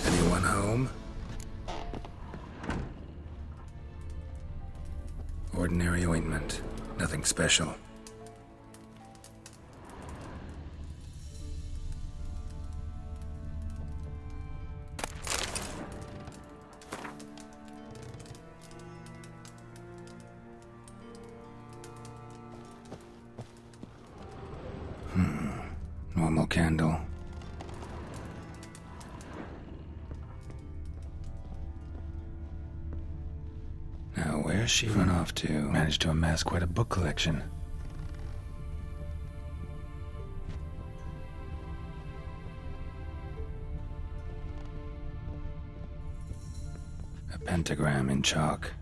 Anyone home? Ordinary ointment. Nothing special. Normal candle. Now, where's she run off to? Managed to amass quite a book collection. A pentagram in chalk.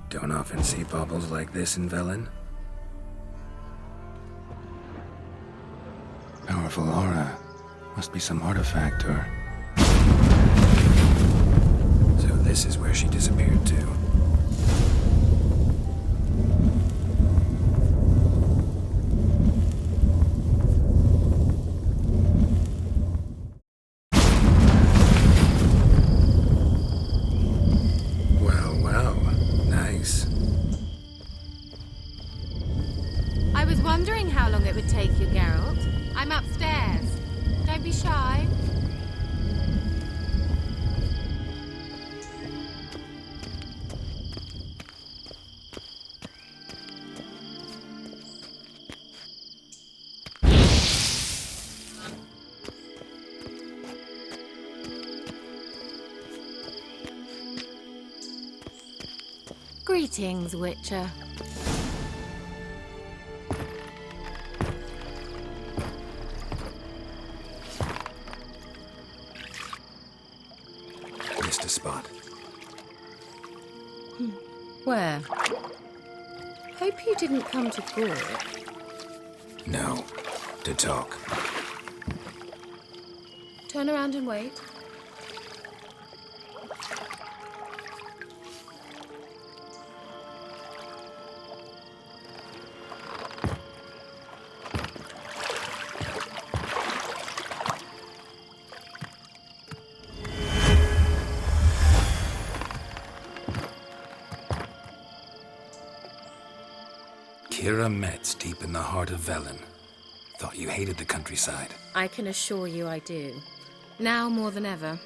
Don't often see baubles like this in Velen. Powerful aura. Must be some artifact or... So this is where she disappeared to. I was wondering how long it would take you, Geralt. I'm upstairs. Don't be shy. Greetings, Witcher. Missed a spot. Where? Hope you didn't come to Gore. No. To talk. Turn around and wait. Kira Metz deep in the heart of Velen. Thought you hated the countryside. I can assure you I do. Now more than ever.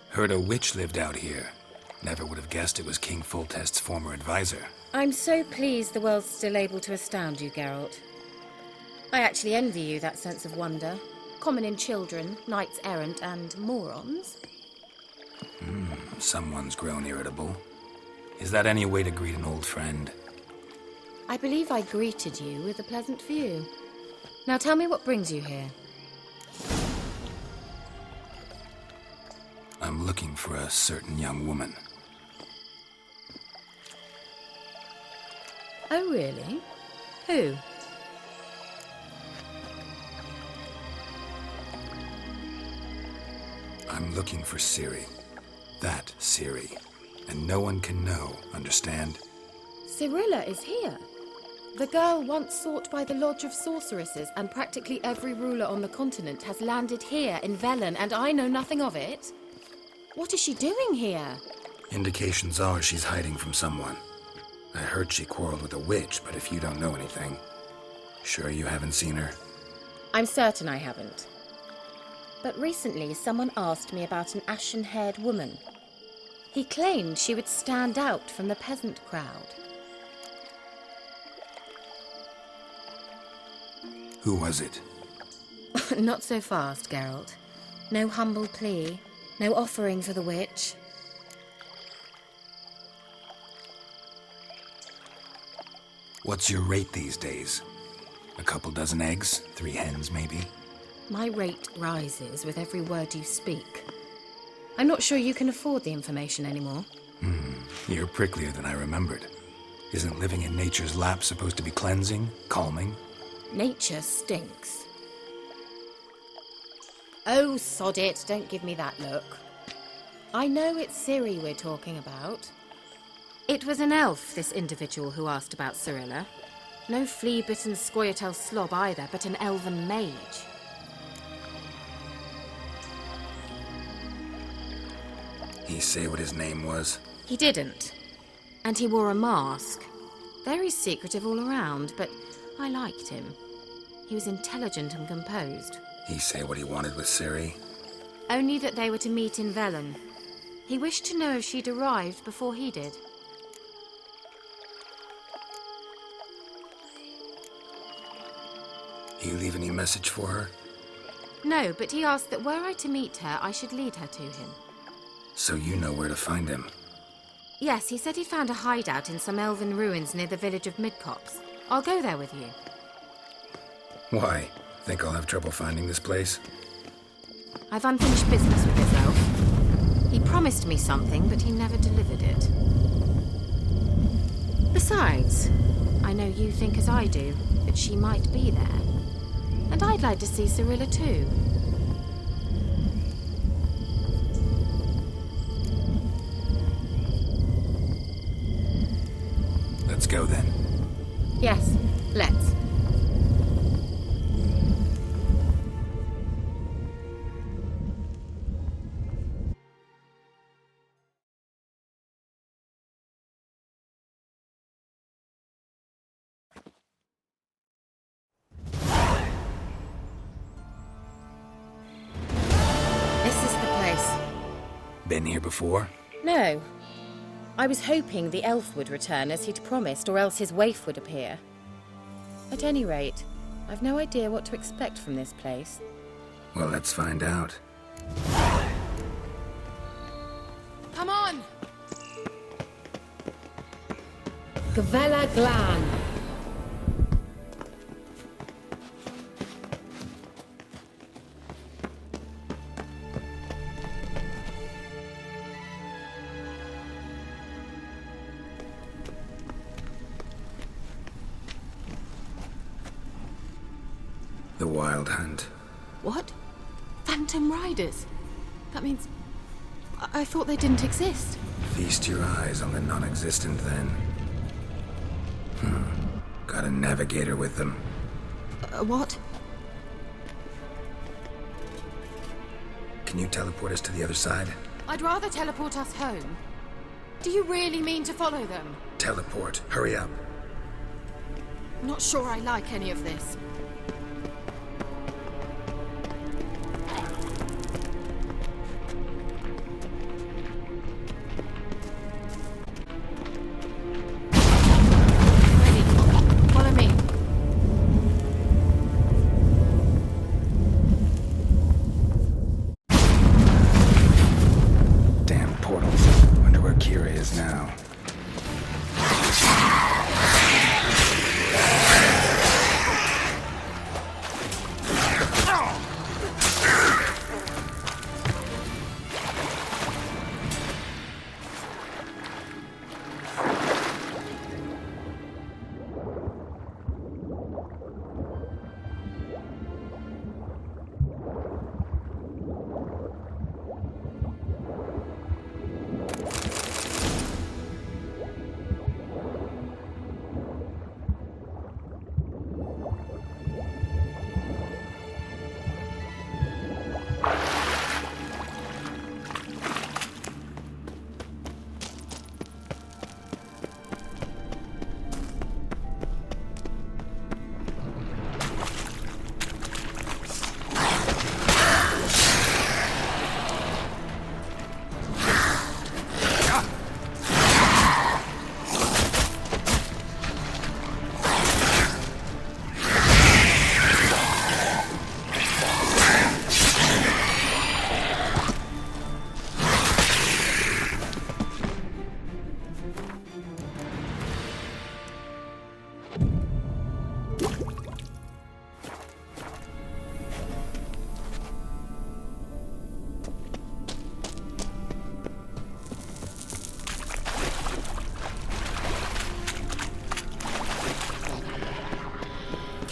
Heard a witch lived out here. Never would have guessed it was King Foltest's former advisor. I'm so pleased the world's still able to astound you, Geralt. I actually envy you that sense of wonder. Common in children, knights errant, and morons. Someone's grown irritable. Is that any way to greet an old friend? I believe I greeted you with a pleasant view. Now tell me what brings you here. I'm looking for a certain young woman. Oh, really? Who? I'm looking for Ciri. That Ciri. And no one can know, understand? Cirilla is here. The girl once sought by the Lodge of Sorceresses, and practically every ruler on the continent has landed here in Velen, and I know nothing of it. What is she doing here? Indications are she's hiding from someone. I heard she quarreled with a witch, but if you don't know anything, sure you haven't seen her? I'm certain I haven't. But recently someone asked me about an ashen-haired woman. He claimed she would stand out from the peasant crowd. Who was it? Not so fast, Geralt. No humble plea, no offering for the witch. What's your rate these days? A couple dozen eggs? 3 hens, maybe? My rate rises with every word you speak. I'm not sure you can afford the information anymore. You're pricklier than I remembered. Isn't living in nature's lap supposed to be cleansing, calming? Nature stinks. Oh, sod it, don't give me that look. I know it's Ciri we're talking about. It was an elf, this individual who asked about Cirilla. No flea-bitten Scoia'tael slob either, but an elven mage. He say what his name was? He didn't. And he wore a mask. Very secretive all around, but I liked him. He was intelligent and composed. He say what he wanted with Ciri? Only that they were to meet in Velen. He wished to know if she'd arrived before he did. You leave any message for her? No, but he asked that were I to meet her, I should lead her to him. So you know where to find him? Yes, he said he found a hideout in some elven ruins near the village of Midcopse. I'll go there with you. Why? Think I'll have trouble finding this place? I've unfinished business with this elf. He promised me something, but he never delivered it. Besides, I know you think as I do, that she might be there. And I'd like to see Cirilla too. Let's go then. Yes, let's. Been here before? No. I was hoping the elf would return as he'd promised, or else his waif would appear. At any rate, I've no idea what to expect from this place. Well, let's find out. Come on! Gavella Glan. The Wild Hunt. What? Phantom Riders? That means... I thought they didn't exist. Feast your eyes on the non-existent, then. Got a navigator with them. What? Can you teleport us to the other side? I'd rather teleport us home. Do you really mean to follow them? Teleport. Hurry up. Not sure I like any of this.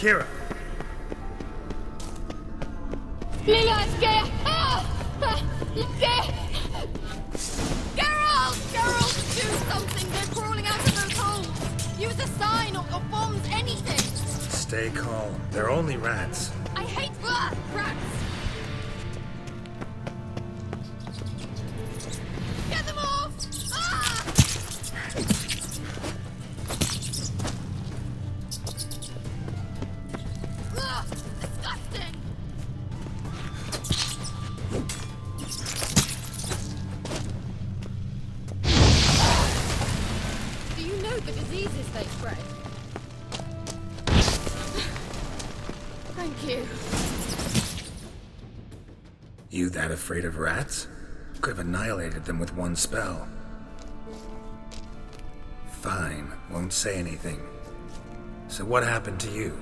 Kira. Lila, Skea! Geralt, do something! They're crawling out of those holes! Use a sign or bombs, anything! Stay calm. They're only rats. I hate rats! Get them off! Ah! Ugh, disgusting! Do you know the diseases they spread? Thank you. You that afraid of rats? Could have annihilated them with one spell. Fine, won't say anything. So what happened to you?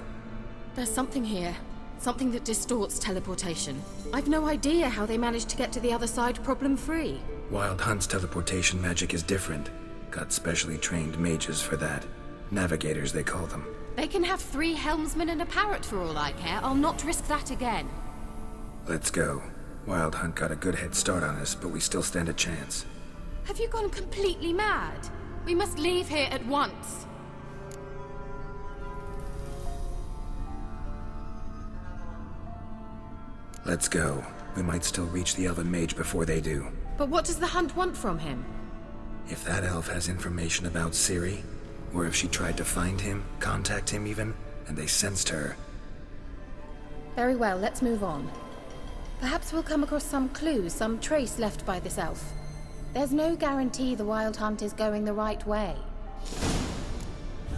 There's something here. Something that distorts teleportation. I've no idea how they managed to get to the other side problem-free. Wild Hunt's teleportation magic is different. Got specially trained mages for that. Navigators, they call them. They can have 3 helmsmen and a parrot for all I care. I'll not risk that again. Let's go. Wild Hunt got a good head start on us, but we still stand a chance. Have you gone completely mad? We must leave here at once. Let's go. We might still reach the Elven Mage before they do. But what does the Hunt want from him? If that elf has information about Ciri, or if she tried to find him, contact him even, and they sensed her. Very well, let's move on. Perhaps we'll come across some clues, some trace left by this elf. There's no guarantee the Wild Hunt is going the right way.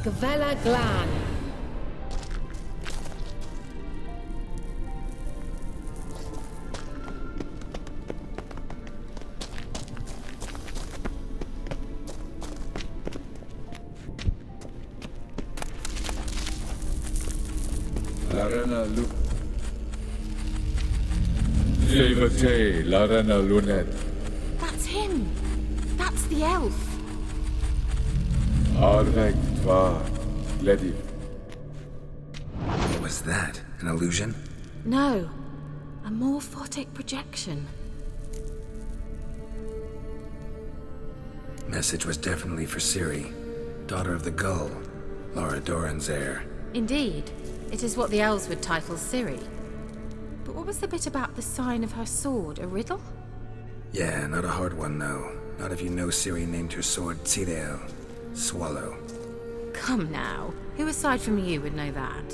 Gavella Glan. Larena Lu... Levate, Larena Lunet. That's him! That's the elf! Arvek Tvar, Ledi. What was that? An illusion? No. A morphotic projection. Message was definitely for Ciri, daughter of the Gull, Lara Doran's heir. Indeed. It is what the elves would title Ciri. But what was the bit about the sign of her sword? A riddle? Yeah, not a hard one, though. Not if you know Ciri named her sword Tsidel, Swallow. Come now. Who aside from you would know that?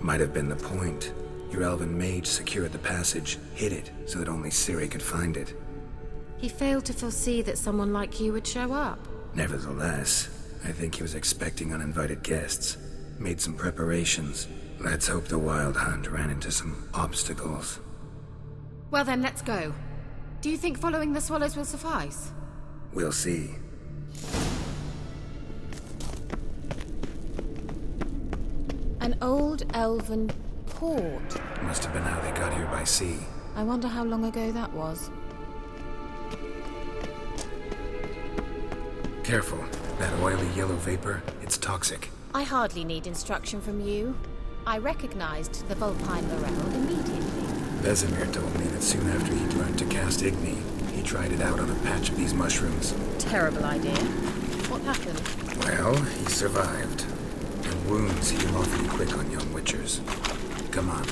Might have been the point. Your elven mage secured the passage, hid it, so that only Ciri could find it. He failed to foresee that someone like you would show up. Nevertheless, I think he was expecting uninvited guests. Made some preparations. Let's hope the Wild Hunt ran into some obstacles. Well then, let's go. Do you think following the swallows will suffice? We'll see. An old elven port. Must have been how they got here by sea. I wonder how long ago that was. Careful. That oily yellow vapor, it's toxic. I hardly need instruction from you. I recognized the Vulpine Morel immediately. Vesemir told me that soon after he'd learned to cast Igni, he tried it out on a patch of these mushrooms. Terrible idea. What happened? Well, he survived. And wounds heal awfully quick on young witchers. Come on.